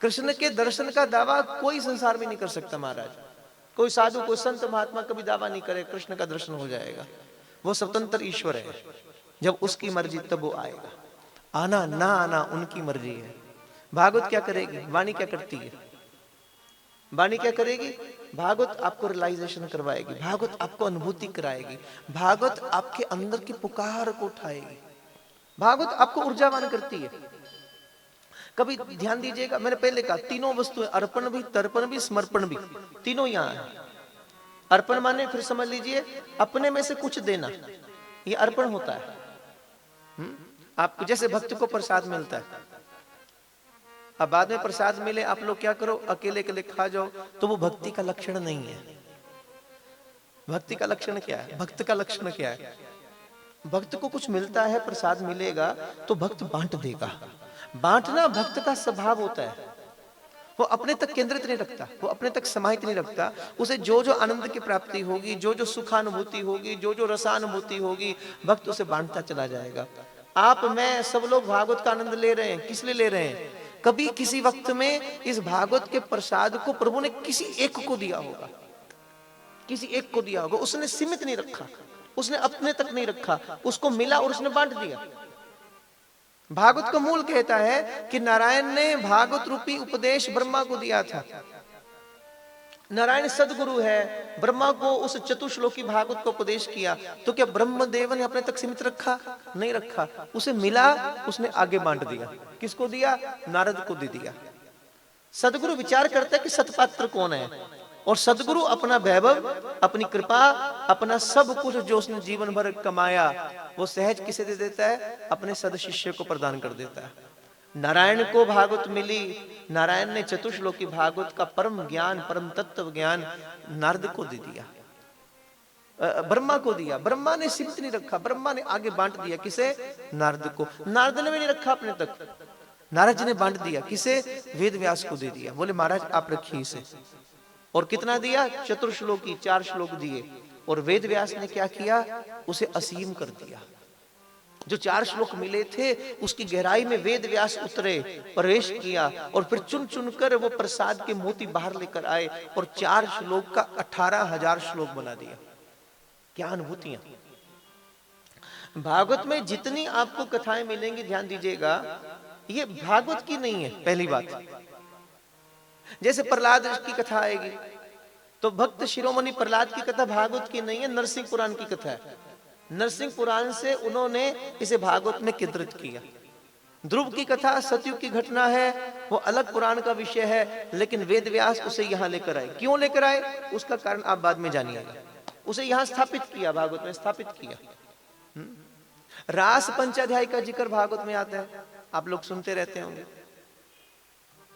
कृष्ण के दर्शन का दावा कोई संसार में नहीं कर सकता महाराज। कोई साधु, कोई संत महात्मा कभी दावा नहीं करे कृष्ण का दर्शन हो जाएगा। वो स्वतंत्र ईश्वर है, जब उसकी मर्जी तब वो आएगा। आना ना आना उनकी मर्जी है। भागवत क्या करेगी? वाणी क्या करती है? वाणी क्या करेगी? भागवत आपको रियलाइजेशन करवाएगी, भागवत आपको अनुभूति कराएगी, भागवत आपके अंदर की पुकार को उठाएगी, भागवत आपको ऊर्जावान करती है। कभी ध्यान दीजिएगा, मैंने पहले कहा तीनों वस्तुएं, अर्पण भी, तर्पण भी, समर्पण भी, तीनों यहाँ है। अर्पण माने, फिर समझ लीजिए, अपने में से कुछ देना, ये अर्पण होता है। आपको जैसे भक्त को प्रसाद मिलता है, अब बाद में प्रसाद मिले आप लोग क्या करो, अकेले अकेले खा जाओ, तो वो भक्ति का लक्षण नहीं है। भक्ति का लक्षण क्या है? भक्त का लक्षण क्या है? भक्त को कुछ मिलता है, प्रसाद मिलेगा तो भक्त बांट देगा। बांटना भक्त का स्वभाव होता है। वो अपने तक केंद्रित नहीं रखता, वो अपने तक समाहित नहीं रखता। उसे जो जो आनंद की प्राप्ति होगी, जो जो सुखानुभूति होगी, जो जो रसानुभूति होगी, भक्त उसे बांटता चला जाएगा। आप मैं सब लोग भागवत का आनंद ले रहे हैं, किस लिए ले रहे हैं? कभी किसी वक्त में इस भागवत के प्रसाद को प्रभु ने किसी एक को दिया होगा, किसी एक को दिया होगा। उसने सीमित नहीं रखा, उसने अपने तक नहीं रखा, उसको मिला और उसने बांट दिया। भागवत का मूल कहता है कि नारायण ने भागवत रूपी उपदेश ब्रह्मा को दिया था। नारायण सदगुरु है, ब्रह्मा को उस चतुश्लोकी भागवत को उपदेश किया, तो क्या ब्रह्मदेव ने अपने तक सीमित रखा? नहीं रखा, उसे मिला, उसने आगे बांट दिया। किसको दिया? नारद को दे दिया। सदगुरु विचार करता है कि सतपात्र कौन है, और सदगुरु अपना वैभव, अपनी कृपा, अपना सब कुछ जो उसने जीवन भर कमाया, वो सहज किसे दे देता है? अपने सद शिष्य को प्रदान कर देता है। नारायण को भागवत मिली, नारायण ने चतुश्लोकी भागवत का परम ज्ञान, परम तत्व ज्ञान नारद को दे दिया, ब्रह्मा को दिया। ब्रह्मा ने सीमित नहीं रखा, ब्रह्मा ने आगे बांट दिया। किसे? नारद को। नारद ने भी नहीं रखा अपने तक, नारद जी ने बांट दिया। किसे? वेद व्यास को दे दिया। बोले महाराज आप रखिए इसे। और कितना दिया? चतुर्श्लोकी 4 श्लोक दिए। और वेद व्यास ने क्या किया? उसे असीम कर दिया। जो 4 श्लोक मिले थे उसकी गहराई में वेद व्यास उतरे, प्रवेश किया, और फिर चुन चुनकर वो प्रसाद के मोती बाहर लेकर आए और 4 श्लोक का 18,000 श्लोक बना दिया। क्या अनुभूतियां! भागवत में जितनी आपको कथाएं मिलेंगी, ध्यान दीजिएगा, ये भागवत की नहीं है। पहली बात, जैसे प्रहलाद की कथा आएगी तो भक्त शिरोमणि प्रहलाद की कथा भागवत की नहीं है, नरसिंह पुराण की कथा है। नरसिंह पुराण से उन्होंने इसे भागवत में केंद्रित किया। ध्रुव की कथा सतयुग की घटना है, वो अलग पुराण का विषय है, लेकिन वेद व्यास उसे यहां लेकर आए। क्यों लेकर आए? उसका कारण आप बाद में जानिएगा। उसे यहां स्थापित किया, भागवत में स्थापित किया। रास पंचाध्याय का जिक्र भागवत में आता है, आप लोग सुनते रहते होंगे।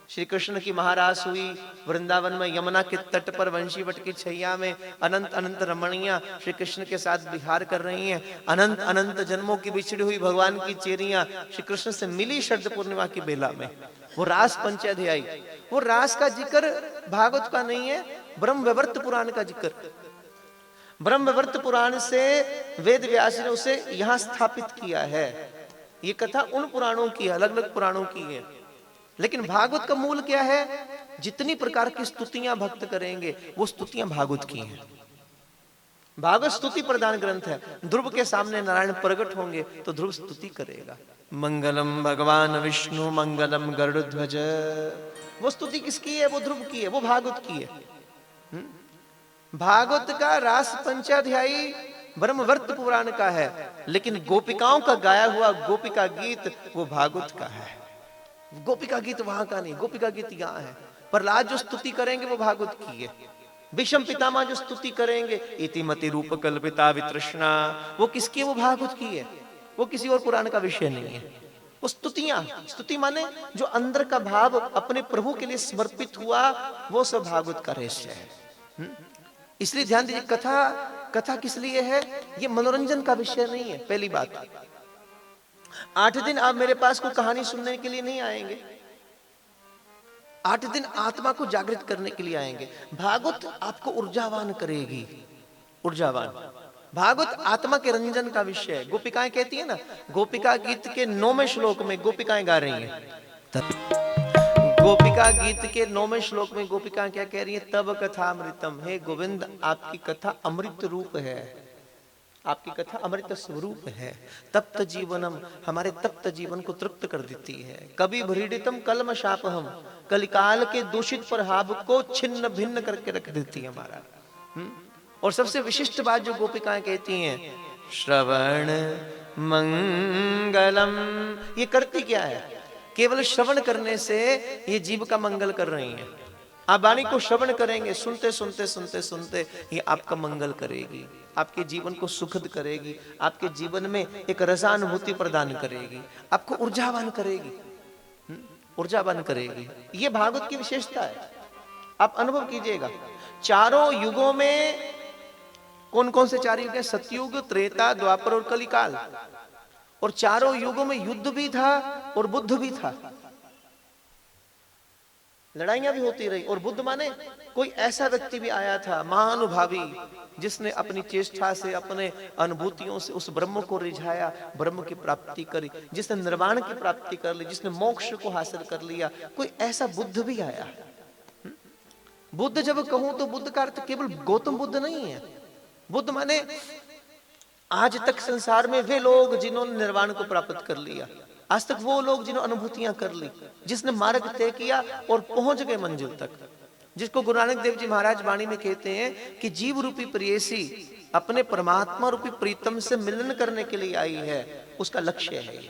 श्री कृष्ण की महारास हुई वृंदावन में, यमुना के तट पर वंशी वट की छैया में अनंत अनंत रमणियां श्री कृष्ण के साथ विहार कर रही हैं। अनंत अनंत जन्मों की बिछड़ी हुई भगवान की चेरियां श्री कृष्ण से मिली शरद पूर्णिमा की बेला में। वो रास पंचाध्यायी, वो रास का जिक्र भागवत का नहीं है, ब्रह्मवैवर्त पुराण का जिक्र। ब्रह्मवैवर्त पुराण से वेद व्यास ने उसे यहां स्थापित किया है। ये कथा उन पुराणों की है, अलग अलग पुराणों की है। लेकिन भागवत का मूल क्या है? जितनी प्रकार की स्तुतियां भक्त करेंगे वो स्तुतियां भागवत की हैं। भागवत स्तुति प्रधान ग्रंथ है। ध्रुव के सामने नारायण प्रकट होंगे तो ध्रुव स्तुति करेगा, मंगलम भगवान विष्णु मंगलम गरुड़ध्वज। वो स्तुति किसकी है? वो ध्रुव की है, वो भागवत की है। भागवत का रास पंचाध्यायी ब्रह्मवैवर्त पुराण का है, लेकिन गोपिकाओं का गाया हुआ गोपिका गीत वो भागवत का है। गोपिका गीत वहां का नहीं, गोपिका गीत यहाँ है। प्रहलाद जो स्तुति करेंगे वो भागवत की है। विषम पितामह जो स्तुति करेंगे, इतिमति रूप कल्पिता वितृष्णा, वो किसकी है? वो भागवत की है, वो किसी और पुराण का विषय नहीं है। वो स्तुतियां, स्तुति माने जो अंदर का भाव अपने प्रभु के लिए समर्पित हुआ, वो सब भागवत का रहस्य है। इसलिए ध्यान दीजिए, कथा किस लिए है? ये मनोरंजन का विषय नहीं है। पहली बात, 8 दिन आप मेरे पास कोई कहानी सुनने के लिए नहीं आएंगे, 8 दिन आत्मा को जागृत करने के लिए आएंगे। भागवत आपको ऊर्जावान करेगी, ऊर्जावान। भागवत आत्मा के रंजन का विषय है। गोपिकाएं कहती है ना, गोपिका गीत के 9वें श्लोक में गोपिकाएं गा रही हैं। गोपिका गीत के 9वें श्लोक में गोपिकाएं क्या कह रही है? तब कथा अमृतम, हे गोविंद आपकी कथा अमृत रूप है, आपकी कथा अमृत स्वरूप है। तप्त जीवनम, हमारे तप्त जीवन को तृप्त कर देती है। कभी भ्रीडितम कलम शापहम, कलिकाल के दूषित प्रभाव को छिन्न भिन्न करके रख देती है हमारा। और सबसे विशिष्ट बात जो गोपिकाएं कहती हैं, श्रवण मंगलम। ये करती क्या है? केवल श्रवण करने से ये जीव का मंगल कर रही है। आप वाणी को श्रवण करेंगे, सुनते सुनते सुनते सुनते ये आपका मंगल करेगी, आपके जीवन को सुखद करेगी, आपके जीवन में एक रसानुभूति प्रदान करेगी, आपको ऊर्जावान करेगी, ऊर्जावान करेगी। ये भागवत की विशेषता है। आप अनुभव कीजिएगा, चारों युगों में कौन कौन से 4 युग हैं? सतयुग, त्रेता, द्वापर और कलिकाल। और चारों युगों में युद्ध भी था और बुद्ध भी था। लड़ाइयां भी होती रही। और बुद्ध माने कोई ऐसा व्यक्ति भी आया था महानुभावी, जिसने अपनी चेष्टा से, अपने अनुभूतियों से उस ब्रह्म को रिझाया, ब्रह्म की प्राप्ति करी, जिसने निर्वाण की प्राप्ति कर ली, जिसने मोक्ष को हासिल कर लिया। कोई ऐसा बुद्ध भी आया। बुद्ध जब कहूं तो बुद्ध का अर्थ केवल गौतम बुद्ध नहीं है। बुद्ध माने आज तक संसार में वे लोग जिन्होंने निर्वाण को प्राप्त कर लिया, आज तक वो लोग जिन्होंने अनुभूतियां कर ली, जिसने मार्ग तय किया और पहुंच गए मंजिल तक, जिसको गुरु नानक देव जी महाराज वाणी में कहते हैं कि जीव रूपी प्रेयसी अपने परमात्मा रूपी प्रीतम से मिलन करने के लिए आई है। उसका लक्ष्य है ये,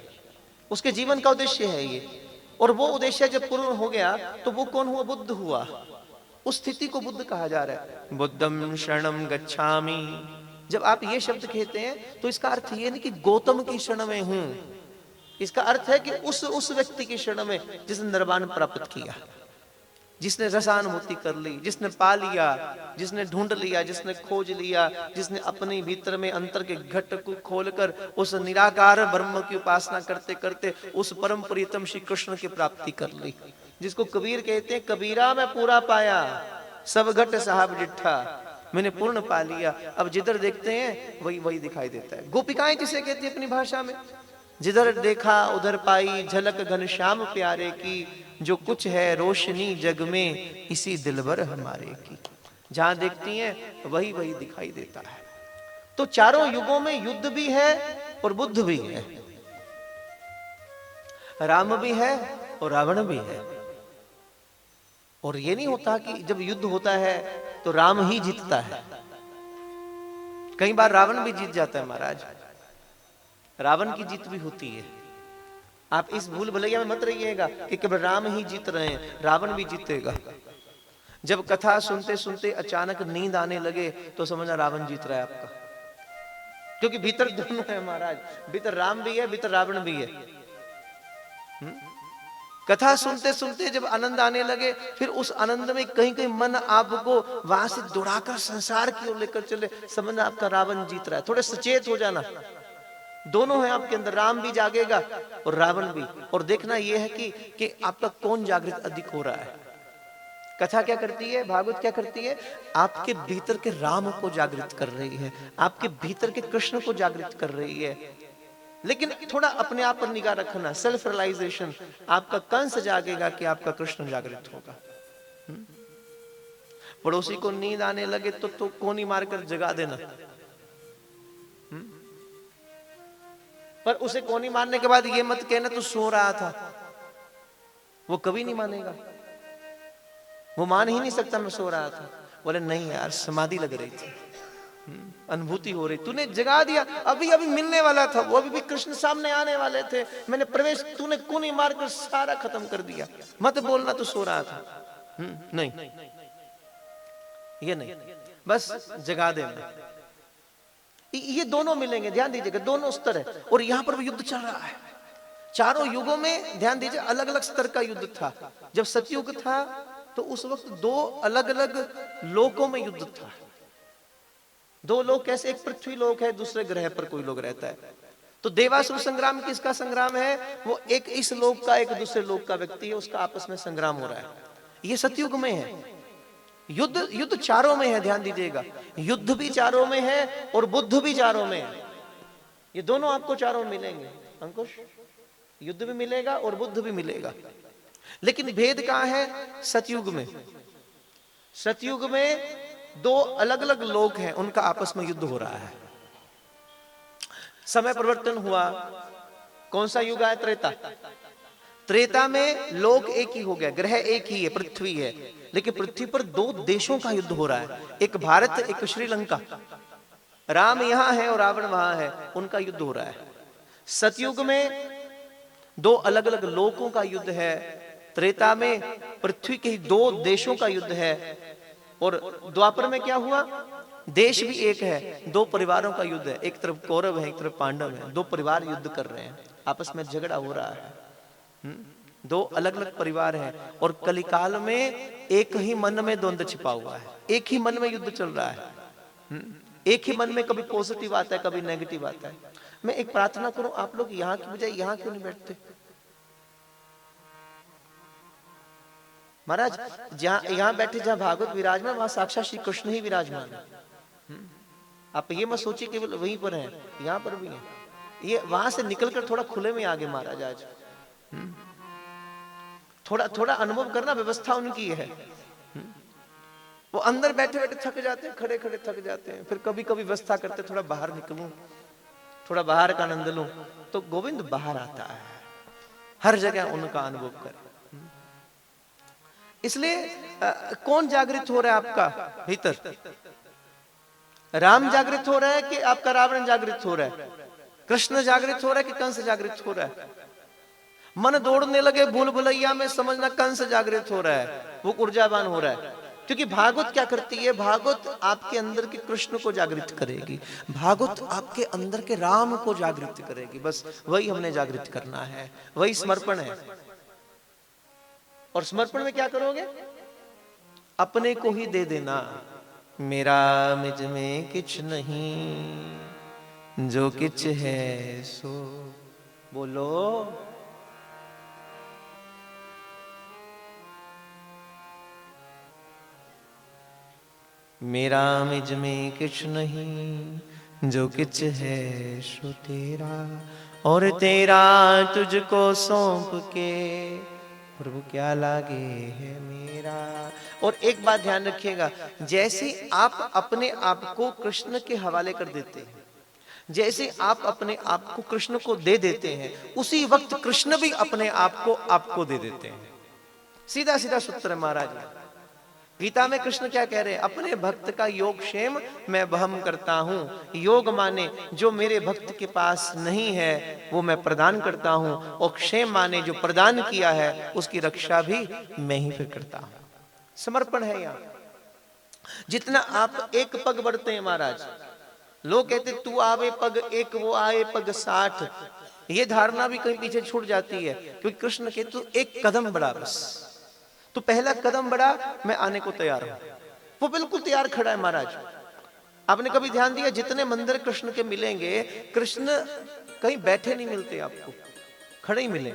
उसके जीवन का उद्देश्य है ये। और वो उद्देश्य जब पूर्ण हो गया तो वो कौन हुआ? बुद्ध हुआ। उस स्थिति को बुद्ध कहा जा रहा है। बुद्धम शरणम गच्छामि। जब आप ये शब्द कहते हैं तो इसका अर्थ ये नहीं कि गौतम की शरण में हूं, इसका अर्थ है कि उस व्यक्ति की शरण में जिसने निर्वाण प्राप्त किया, जिसने रसानुभूति कर ली, जिसने पा लिया, जिसने ढूंढ लिया, जिसने खोज लिया, जिसने अपने भीतर में अंतर के घट को खोलकर उस निराकार ब्रह्म की उपासना करते करते उस परम प्रीतम श्री कृष्ण की प्राप्ति कर ली, जिसको कबीर कहते हैं, कबीरा मैं पूरा पाया सब घट साहब डिठा, मैंने पूर्ण पा लिया। अब जिधर देखते हैं वही वही दिखाई देता है। गोपिकाएं जिसे कहती है अपनी भाषा में, जिधर देखा उधर पाई झलक घनश्याम प्यारे की, जो कुछ है रोशनी जग में इसी दिलबर हमारे की। जहां देखती हैं वही वही दिखाई देता है। तो चारों युगों में युद्ध भी है और बुद्ध भी है, राम भी है और रावण भी है। और ये नहीं होता कि जब युद्ध होता है तो राम ही जीतता है। कई बार रावण भी जीत जाता है महाराज, रावण की जीत भी होती है। आप इस भूल भुलैया में मत रहिएगा कि केवल राम ही जीत रहे हैं, रावण भी जीतेगा। जब कथा सुनते सुनते अचानक नींद आने लगे तो समझना रावण जीत रहा है आपका, क्योंकि भीतर दोनों है महाराज, भीतर राम भी है, भीतर रावण भी है। कथा सुनते सुनते जब आनंद आने लगे, फिर उस आनंद में कहीं कहीं मन आपको वहां से दौड़ाकर संसार की ओर लेकर चले, समझना आपका रावण जीत रहा है। थोड़े सचेत हो जाना, दोनों है आपके अंदर, राम भी जागेगा और रावण भी। और देखना यह है कि आपका कौन जागृत अधिक हो रहा है। कथा क्या करती है, भागवत क्या करती है, आपके भीतर के राम को जागृत कर रही है, आपके भीतर के कृष्ण को जागृत कर रही है। लेकिन थोड़ा अपने आप पर निगाह रखना, सेल्फ रियलाइजेशन। आपका कंस जागेगा कि आपका कृष्ण जागृत होगा। पड़ोसी को नींद आने लगे तो कोनी मारकर जगा देना, पर उसे कोनी मारने के बाद ये मत कहना तू सो रहा था। वो कभी नहीं मानेगा, वो मान ही नहीं सकता मैं सो रहा था। बोले नहीं यार, समाधि लग रही थी, अनुभूति हो रही, तूने जगा दिया, अभी अभी मिलने वाला था वो, अभी भी कृष्ण सामने आने वाले थे, मैंने प्रवेश, तूने कोनी मारकर सारा खत्म कर दिया, मत बोलना तू सो रहा था। नहीं, ये नहीं, बस जगा देना। ये दोनों मिलेंगे, ध्यान दीजिएगा, दोनों स्तर है। और यहां पर भी युद्ध चल रहा है। चारों युगों में ध्यान दीजिए अलग अलग स्तर का युद्ध था। जब सतयुग था तो उस वक्त दो अलग अलग लोकों में युद्ध था। दो लोग कैसे, एक पृथ्वी लोक है, दूसरे ग्रह पर कोई लोग रहता है। तो देवासुर संग्राम किसका संग्राम है? वो एक इस लोक का एक दूसरे लोक का व्यक्ति है, उसका आपस में संग्राम हो रहा है। ये सतयुग में है। युद्ध चारों में है, ध्यान दीजिएगा, युद्ध भी चारों में है और बुद्ध भी चारों में है। ये दोनों आपको चारों में मिलेंगे अंकुश, युद्ध भी मिलेगा और बुद्ध भी मिलेगा। लेकिन भेद कहां है? सतयुग में। सतयुग में दो अलग अलग लोक हैं, उनका आपस में युद्ध हो रहा है। समय परिवर्तन हुआ, कौन सा युग आया? त्रेता। त्रेता में लोक एक ही हो गया, ग्रह एक ही है, पृथ्वी है, लेकिन पृथ्वी पर दो देशों का युद्ध हो रहा है, एक भारत एक श्रीलंका। राम यहां है और रावण वहां है, उनका युद्ध हो रहा है। सतयुग में दो अलग अलग लोकों का युद्ध है, त्रेता में पृथ्वी के दो देशों का युद्ध है। और द्वापर में क्या हुआ? देश भी एक है, दो परिवारों का युद्ध है, एक तरफ कौरव है एक तरफ पांडव है, दो परिवार युद्ध कर रहे हैं, आपस में झगड़ा हो रहा है। दो अलग अलग परिवार हैं। और कलिकाल में एक ही मन में द्वंद्व छिपा हुआ है, एक ही मन में युद्ध चल रहा है। एक ही मन में कभी पॉजिटिव आता है कभी नेगेटिव आता है। मैं एक प्रार्थना करूं, आप लोग यहां की बजाय यहां क्यों नहीं बैठते? महाराज जहां यहाँ बैठे जहां भागवत विराजमान वहां साक्षात श्री कृष्ण ही विराजमान है। आप ये मत सोचिए केवल वहीं पर हैं, यहाँ पर भी हैं। ये वहां से निकलकर थोड़ा खुले में आगे महाराज आज थोड़ा थोड़ा अनुभव करना, व्यवस्था उनकी है। वो अंदर बैठे बैठे थक जाते हैं, खड़े खड़े थक जाते हैं, फिर कभी कभी व्यवस्था करते थोड़ा बाहर निकलूं, थोड़ा बाहर का आनंद लूं, तो गोविंद बाहर आता है, हर जगह उनका अनुभव कर। इसलिए कौन जागृत हो रहा है आपका भीतर? राम जागृत हो रहा है कि आपका रावण जागृत हो रहा है? कृष्ण जागृत हो रहा है कि कंस जागृत हो रहा है? मन दौड़ने लगे भूल भुलैया में, समझना कंस जागृत हो रहा है, वो ऊर्जावान हो रहा है। क्योंकि भागवत क्या करती है? भागवत आपके अंदर के कृष्ण को जागृत करेगी, भागवत आपके अंदर के राम को जागृत करेगी। बस वही हमने जागृत करना है, वही समर्पण है। और समर्पण में क्या करोगे? अपने को ही दे देना। मेरा मिज में किछ नहीं, जो किछ है सो बोलो। मेरा मिज में किछ नहीं, जो किछ है सो तेरा, और तेरा तुझको सौंप के प्रभु क्या लागे है मेरा। और एक बात ध्यान रखिएगा, जैसे आप अपने आप को कृष्ण के हवाले कर देते हैं, जैसे आप अपने आप को कृष्ण को दे देते हैं, उसी वक्त कृष्ण भी अपने आप को आपको दे देते हैं। सीधा सीधा सूत्र है महाराज। गीता में कृष्ण क्या कह रहे हैं? अपने भक्त का योग क्षेम मैं वहम करता हूं। योग माने जो मेरे भक्त के पास नहीं है वो मैं प्रदान करता हूं, और क्षेम माने जो प्रदान किया है उसकी रक्षा भी मैं ही फिर करता हूं। समर्पण है यहां। जितना आप एक पग बढ़ते हैं महाराज, लोग कहते तू आवे पग एक वो आए पग 60, ये धारणा भी कहीं पीछे छूट जाती है। क्योंकि कृष्ण कहते तू एक कदम बढ़ा, बस तो पहला कदम बढ़ा, मैं आने को तैयार हूं। वो बिल्कुल तैयार खड़ा है महाराज। आपने कभी ध्यान दिया जितने मंदिर कृष्ण के मिलेंगे, कृष्ण कहीं बैठे नहीं मिलते आपको, खड़े ही मिले।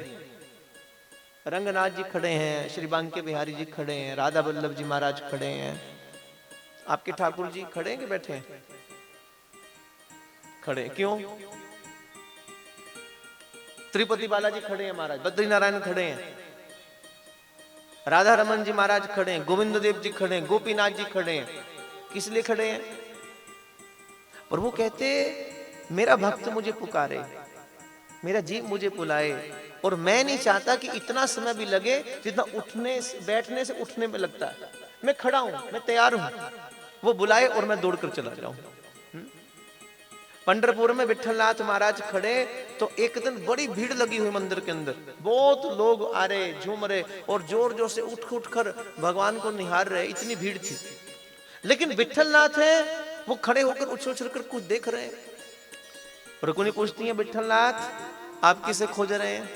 रंगनाथ जी खड़े हैं, श्री बांके बिहारी जी खड़े हैं, राधा वल्लभ जी महाराज खड़े हैं, आपके ठाकुर जी खड़े हैं कि बैठे हैं? खड़े। क्यों? त्रिपति बालाजी खड़े हैं महाराज, बद्री नारायण खड़े हैं, राधा रमन जी महाराज खड़े हैं, गोविंद देव जी खड़े हैं, गोपीनाथ जी खड़े हैं। किस लिए खड़े हैं? प्रभु कहते मेरा भक्त मुझे पुकारे, मेरा जीव मुझे बुलाए, और मैं नहीं चाहता कि इतना समय भी लगे जितना उठने बैठने से उठने में लगता है। मैं खड़ा हूं, मैं तैयार हूं, वो बुलाए और मैं दौड़कर चला जाऊं। पंढरपुर में विठलनाथ महाराज खड़े तो एक दिन बड़ी भीड़ लगी हुई मंदिर के अंदर, बहुत लोग आ रहे, झूम रहे और जोर जोर से उठ उठ कर भगवान को निहार रहे, इतनी भीड़ थी। लेकिन विठलनाथ है वो खड़े होकर उछल उछल कर कुछ देख रहे हैं। रुक्मिणी पूछती है विठलनाथ आप किसे खोज रहे हैं,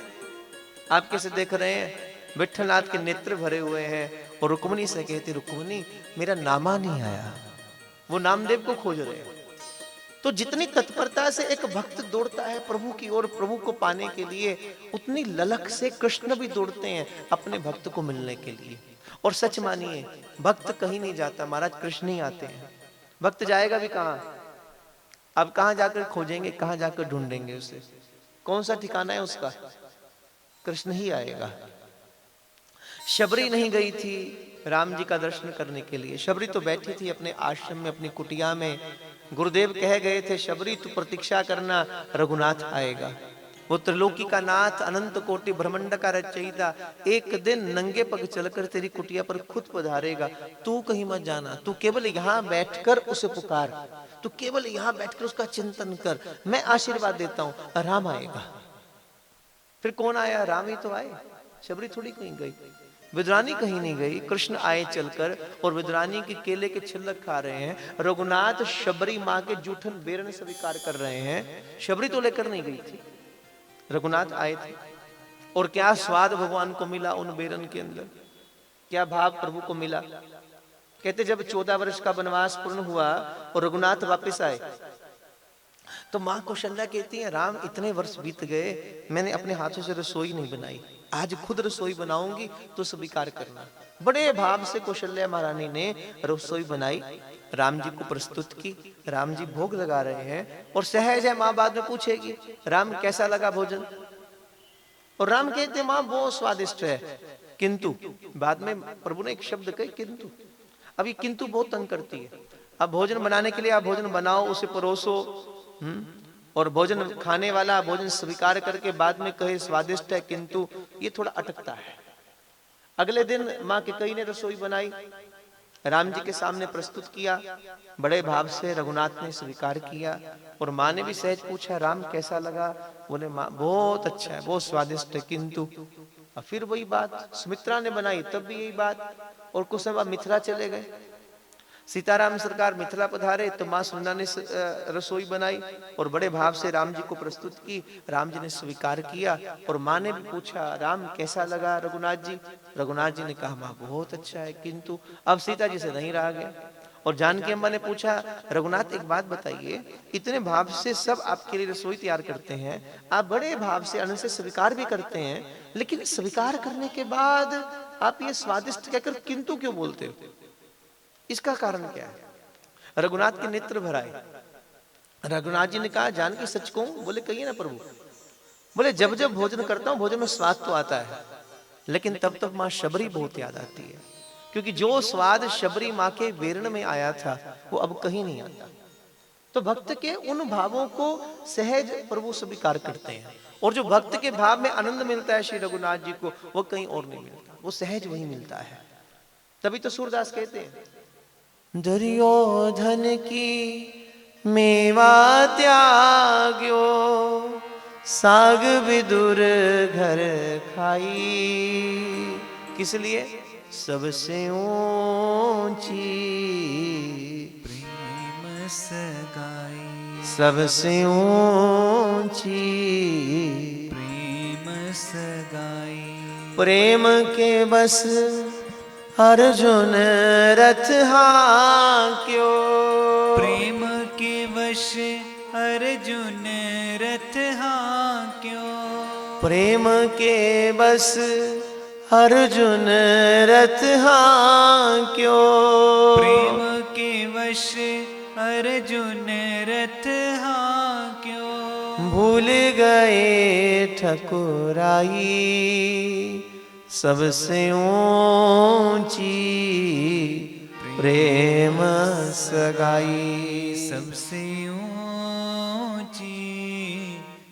आप किसे देख रहे हैं? विठलनाथ के नेत्र भरे हुए हैं और रुक्मिणी से कहती रुक्मिणी मेरा नामा नहीं आया, वो नामदेव को खोज रहे हैं। तो जितनी तत्परता से एक भक्त दौड़ता है प्रभु की ओर, प्रभु को पाने के लिए, उतनी ललक से कृष्ण भी दौड़ते हैं अपने भक्त को मिलने के लिए। और सच मानिए भक्त कहीं नहीं जाता महाराज, कृष्ण ही आते हैं। भक्त जाएगा भी कहां? अब कहां जाकर खोजेंगे, कहां जाकर ढूंढेंगे उसे? कौन सा ठिकाना है उसका? कृष्ण ही आएगा। शबरी नहीं गई थी राम जी का दर्शन करने के लिए, शबरी तो बैठी थी अपने आश्रम में, अपनी कुटिया में। गुरुदेव कह गए थे शबरी तू प्रतीक्षा करना, रघुनाथ आएगा। वो त्रिलोकी का नाथ, अनंत कोटि ब्रह्मांड का रचयिता, एक दिन नंगे पग चलकर तेरी कुटिया पर खुद पधारेगा। तू कहीं मत जाना, तू केवल यहाँ बैठकर उसे पुकार, तू केवल यहाँ बैठकर उसका चिंतन कर, मैं आशीर्वाद देता हूं, राम आएगा। फिर कौन आया? राम ही तो आए, शबरी थोड़ी कहीं गई, विद्रानी कहीं नहीं गई, कृष्ण आए चलकर। और विद्रानी के केले के छिलक खा रहे हैं, रघुनाथ शबरी माँ के जूठन बेरन स्वीकार कर रहे हैं। शबरी तो लेकर नहीं गई थी, रघुनाथ आए थे। और क्या स्वाद भगवान को मिला उन बेरन के अंदर, क्या भाव प्रभु को मिला। कहते जब 14 वर्ष का वनवास पूर्ण हुआ और रघुनाथ वापस आए तो मां कौशल्या कहती है राम इतने वर्ष बीत गए, मैंने अपने हाथों से रसोई नहीं बनाई, आज खुद रसोई बनाऊंगी तो स्वीकार करना। बड़े भाव से कौशल्या महारानी ने रसोई बनाई, राम जी को प्रस्तुत की। राम जी भोग लगा रहे हैं और सहज है माँ बाद में पूछेगी राम कैसा लगा भोजन, और राम कहते माँ बहुत स्वादिष्ट है। किंतु बाद में प्रभु ने एक शब्द कही किंतु। अब ये किंतु बहुत तंग करती है। अब भोजन बनाने के लिए आप भोजन बनाओ, उसे परोसो, और भोजन खाने वाला भोजन स्वीकार करके बाद में कहे स्वादिष्ट है, किंतु ये थोड़ा अटकता है। अगले दिन माँ के कई ने रसोई बनाई, राम जी के सामने प्रस्तुत किया, बड़े भाव से रघुनाथ ने स्वीकार किया, और माँ ने भी सहज पूछा राम कैसा लगा, बोले माँ बहुत अच्छा है, बहुत स्वादिष्ट है, किंतु। और फिर वही बात सुमित्रा ने बनाई, तब भी यही बात, और कुछ समय बाद मिथिला चले गए। सीताराम सरकार मिथिला पधारे तो माँ सुनंदा ने रसोई बनाई और बड़े भाव से राम जी को प्रस्तुत की। राम जी ने स्वीकार किया और माँ ने भी पूछा राम कैसा लगा रघुनाथ जी। रघुनाथ जी ने कहा माँ बहुत अच्छा है, किंतु अब सीता जी से नहीं रहा गया। और जानकी अम्मा ने पूछा रघुनाथ एक बात बताइए, इतने भाव से सब आपके लिए रसोई तैयार करते हैं, आप बड़े भाव से अन्न से स्वीकार भी करते हैं, लेकिन स्वीकार करने के बाद आप ये स्वादिष्ट कहकर किंतु क्यों बोलते हो, इसका कारण क्या है? रघुनाथ के नेत्र भर आए। रघुनाथ जी ने कहा जानकी सच कहूं? बोले कहिए ना प्रभु। बोले जब जब भोजन करता हूं भोजन में स्वाद तो आता है, लेकिन तब तब माँ शबरी बहुत याद आती है, क्योंकि जो स्वाद शबरी माँ के वेरण में आया था वो अब कहीं नहीं आता। तो भक्त के उन भावों को सहज प्रभु स्वीकार करते हैं, और जो भक्त के भाव में आनंद मिलता है श्री रघुनाथ जी को, वो कहीं और नहीं मिलता, वो सहज वही मिलता है। तभी तो सूरदास कहते हैं दुर्योधन की मेवा त्याग्यो, साग विदुर घर खाई। किस लिए? सबसे ऊंची प्रेम सगाई, सबसे ऊंची प्रेम सगाई। प्रेम के बस अर्जुन रथ हांक्यो, प्रेम के वश अर्जुन रथ हांक्यो, प्रेम के बस अर्जुन रथ हांक्यो, प्रेम के वश अर्जुन रथ हांक्यो। भूल गए ठकुराई सबसे ऊंची प्रेम सगाई। सबसे ऊंची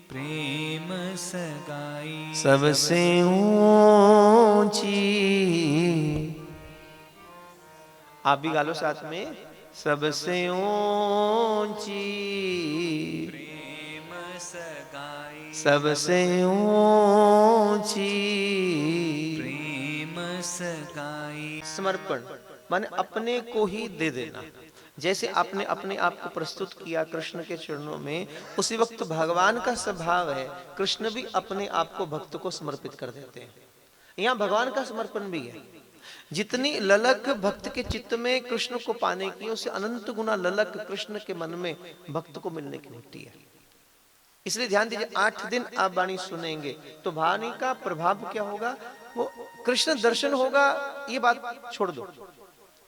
प्रेम सगाई, सबसे ऊंची। आप भी गा लो साथ में, सबसे ऊंची प्रेम सगाई, सबसे ऊंची प्रेम सगाई। समर्पण माने अपने को ही दे देना। जैसे आपने अपने आप को प्रस्तुत किया कृष्ण के चरणों में, उसी वक्त भगवान का स्वभाव है, कृष्ण भी अपने आप को भक्त को समर्पित कर देते हैं। यहाँ भगवान का समर्पण भी है। जितनी ललक भक्त के चित्त में कृष्ण को पाने की, उससे अनंत गुना ललक कृष्ण के मन में भक्त को मिलने की होती है। इसलिए ध्यान दीजिए, 8 दिन आप वाणी सुनेंगे तो वाणी का प्रभाव क्या होगा? वो कृष्ण दर्शन होगा। ये बात छोड़ दो,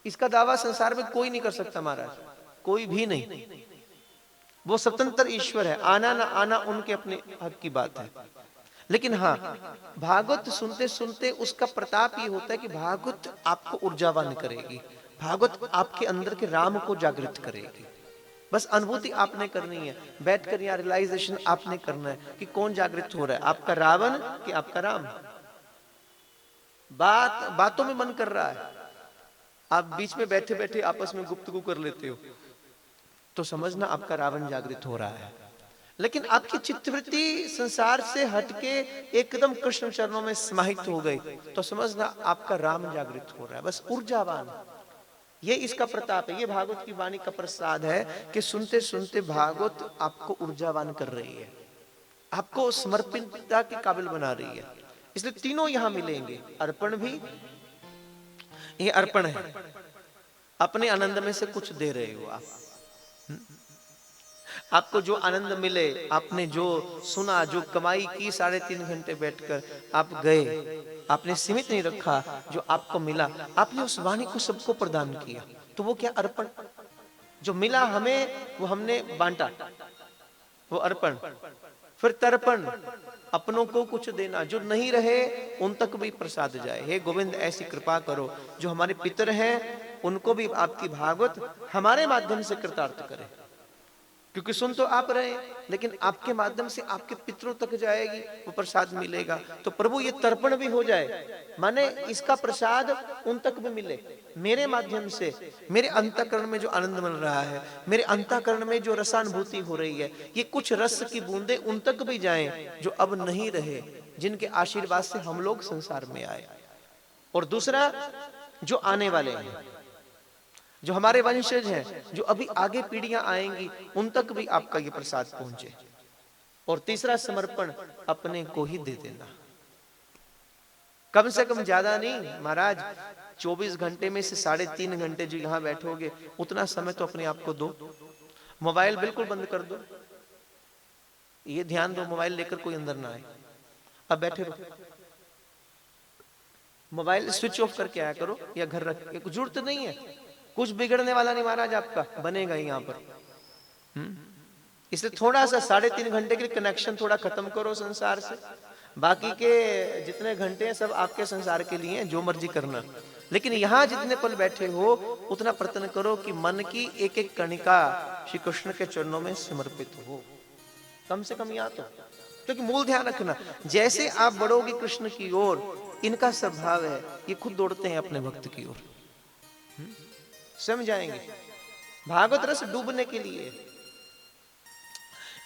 इसका दावा संसार में कोई नहीं कर सकता महाराज, कोई भी नहीं। वो स्वतंत्र ईश्वर है, आना ना आना उनके अपने हक की बात है। लेकिन हाँ, भागवत सुनते सुनते उसका प्रताप ये होता है कि भागवत आपको ऊर्जावान करेगी, भागवत आपके अंदर के राम को जागृत करेगी। बस अनुभूति आपने करनी है, बैठकर यहाँ रियलाइजेशन आपने करना है कि कौन जागृत हो रहा है, आपका रावण कि आपका राम। बातों में मन कर रहा है, आप बीच में बैठे बैठे आपस में गुफ्तगू कर लेते हो, तो समझना आपका रावण जागृत हो रहा है। लेकिन आपकी चित्तवृत्ति संसार से हटके एकदम कृष्ण चरणों में समाहित हो गई, तो समझना आपका राम जागृत हो रहा है, बस ऊर्जावान। ये इसका प्रताप है, ये भागवत की वाणी का प्रसाद है कि सुनते सुनते भागवत आपको ऊर्जावान कर रही है, आपको समर्पितता के काबिल बना रही है। इसलिए तीनों यहां मिलेंगे। अर्पण भी, ये अर्पण है, अपने आनंद में से कुछ दे रहे हो आप। आपको जो आनंद मिले, आपने जो सुना, जो कमाई की 3.5 घंटे बैठकर, आप गए, आपने सीमित नहीं रखा, जो आपको मिला आपने उस वाणी को सबको प्रदान किया, तो वो क्या अर्पण। जो मिला हमें वो हमने बांटा, वो अर्पण। फिर तर्पण, अपनों को कुछ देना, जो नहीं रहे उन तक भी प्रसाद जाए। हे गोविंद ऐसी कृपा करो, जो हमारे पितर हैं उनको भी आपकी भागवत हमारे माध्यम से कृतार्थ करे, क्योंकि सुन तो आप रहे हैं, लेकिन आपके माध्यम से आपके पितरों तक जाएगी, वो प्रसाद मिलेगा। तो प्रभु ये तर्पण भी हो जाए, माने इसका प्रसाद उन तक भी मिले, मेरे माध्यम से मेरे अंतःकरण में जो आनंद मिल रहा है, मेरे अंतःकरण में जो रसानुभूति हो रही है, ये कुछ रस की बूंदे उन तक भी जाएं जो अब नहीं रहे, जिनके आशीर्वाद से हम लोग संसार में आए। और दूसरा, जो आने वाले हैं, जो हमारे वंशज हैं, जो अभी आगे पीढ़ियां आएंगी, उन तक भी आपका ये प्रसाद पहुंचे। और तीसरा समर्पण, अपने को ही दे देना, कम से कम ज्यादा नहीं महाराज। 24 घंटे में से 3.5 घंटे जो यहां बैठोगे, उतना समय तो अपने आप को दो। मोबाइल बिल्कुल बंद कर दो, ये ध्यान दो मोबाइल लेकर कोई अंदर ना आए, अब बैठे रहो। मोबाइल स्विच ऑफ करके आया करो, या घर रख के, कुछ जरूरत नहीं है, कुछ बिगड़ने वाला नहीं महाराज, आपका बनेगा ही यहाँ पर। इसलिए थोड़ा सा 3.5 घंटे के लिए कनेक्शन थोड़ा खत्म करो संसार से, बाकी के जितने घंटे हैं सब आपके संसार के लिए हैं, जो मर्जी करना। लेकिन यहाँ जितने पल बैठे हो, उतना प्रयत्न करो कि मन की एक एक कणिका श्री कृष्ण के चरणों में समर्पित हो, कम से कम यहाँ तो। क्योंकि मूल ध्यान रखना, जैसे आप बढ़ोगे कृष्ण की ओर, इनका स्वभाव है ये खुद दौड़ते हैं अपने भक्त की ओर, स्वयं जाएंगे। भागवत रस डूबने के लिए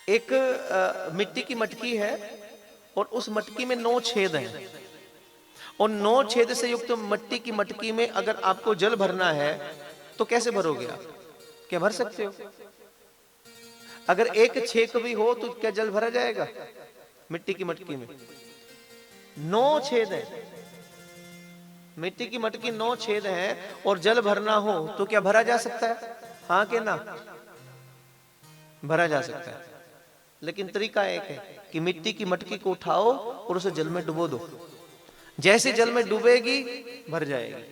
एक मिट्टी की मटकी है, और उस मटकी में 9 छेद हैं, और 9 छेद से युक्त मिट्टी की मटकी में अगर आपको जल भरना है तो कैसे भरोगे आप? क्या भर सकते हो? अगर एक छेद भी हो तो क्या जल भरा जाएगा? मिट्टी की मटकी में 9 छेद हैं, मिट्टी की मटकी 9 छेद हैं, और जल भरना हो तो क्या भरा जा सकता है? हाँ के ना? भरा जा सकता है, लेकिन तरीका एक है कि मिट्टी की मटकी को उठाओ और उसे जल में डुबो दो, जैसे जल में डूबेगी भर जाएगी।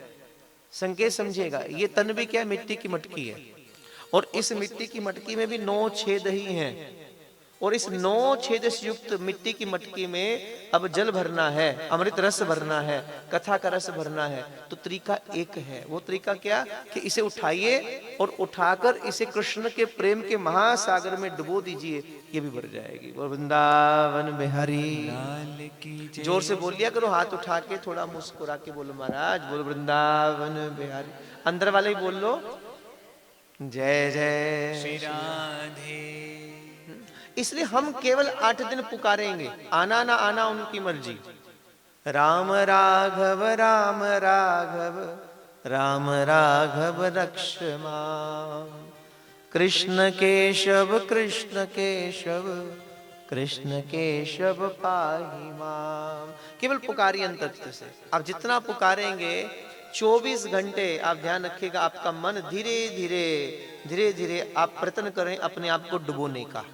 संकेत समझिएगा, ये तन भी क्या है? मिट्टी की मटकी है, और इस मिट्टी की मटकी में भी 9 छेद ही हैं, और इस 9 छेद से युक्त मिट्टी की मटकी में अब जल भरना है, अमृत रस भरना है, कथा का रस भरना है। तो तरीका एक है, वो तरीका क्या कि इसे उठाइए और उठाकर इसे कृष्ण के प्रेम के महासागर में डुबो दीजिए, ये भी भर जाएगी। वृंदावन बिहारी लाल की जय। जोर से बोलिया करो, हाथ उठा के थोड़ा मुस्कुरा के बोलो महाराज, बोलो वृंदावन बिहारी। अंदर वाले ही बोल लो, जय जय श्री राधे। इसलिए हम केवल 8 दिन पुकारेंगे, आना ना आना उनकी मर्जी। राम राघव राम राघव राम राघव रक्ष माम, कृष्ण केशव कृष्ण केशव कृष्ण केशव पाहि माम। केवल पुकारिए अंतर्गत से। आप जितना पुकारेंगे 24 घंटे, आप ध्यान रखिएगा, आपका मन धीरे धीरे धीरे धीरे आप प्रयत्न करें अपने आप को डुबोने का।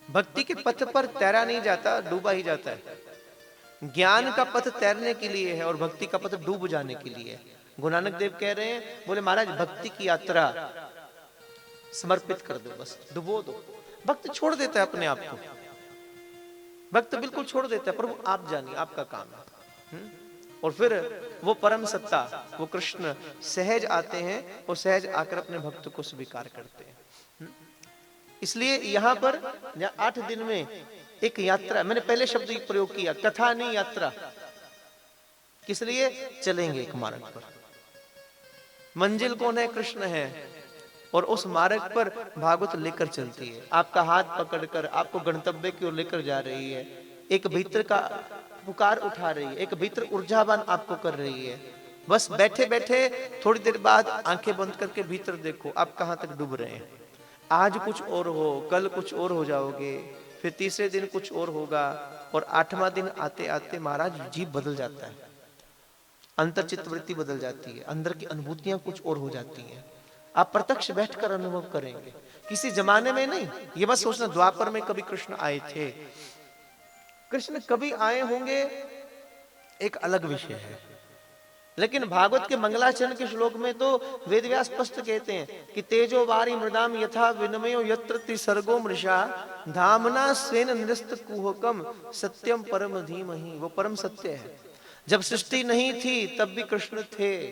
भक्ति के पथ पर तैरा नहीं जाता, डूबा ही जाता है। ज्ञान का पथ तैरने के लिए है और भक्ति का पथ डूब जाने के लिए है। गुरु नानक देव कह रहे हैं, बोले महाराज भक्ति की यात्रा समर्पित कर दो, बस डुबो दो। भक्त छोड़ देता है अपने आप को, भक्त बिल्कुल छोड़ देता है, प्रभु आप जानिए, आपका काम है। और फिर वो परम सत्ता, वो कृष्ण सहज आते हैं और सहज आकर अपने भक्त को स्वीकार करते हैं। इसलिए यहां पर 8 दिन में एक यात्रा, मैंने पहले शब्द प्रयोग किया, कथा नहीं यात्रा। किस लिए? चलेंगे एक मार्ग पर, मंजिल कौन है? कृष्ण है, और उस मार्ग पर भागवत लेकर चलती है, आपका हाथ पकड़कर आपको गंतव्य की ओर लेकर जा रही है, एक भीतर का पुकार उठा रही है, एक भीतर ऊर्जावान आपको कर रही है। बस बैठे बैठे थोड़ी देर बाद आंखें बंद करके भीतर देखो आप कहां तक डूब रहे हैं। आज कुछ और हो, कल कुछ और हो जाओगे, फिर तीसरे दिन कुछ और होगा, और 8वां दिन आते आते महाराज जीव बदल जाता है, अंतर चित्तवृत्ति बदल जाती है, अंदर की अनुभूतियां कुछ और हो जाती हैं। आप प्रत्यक्ष बैठकर अनुभव करेंगे, किसी जमाने में नहीं। ये मत सोचना द्वापर में कभी कृष्ण आए थे। कृष्ण कभी आए होंगे एक अलग विषय है, लेकिन भागवत के मंगलाचरण के श्लोक में तो वेदव्यास स्पष्ट कहते हैं कि तेजो वारी मृदाम यथा विनमयो यत्र त्रिसर्गो मृषा धामना स्वेन निरस्त कुहकम सत्यम परम धीमहि। वो परम सत्य है। जब सृष्टि नहीं थी तब भी कृष्ण थे।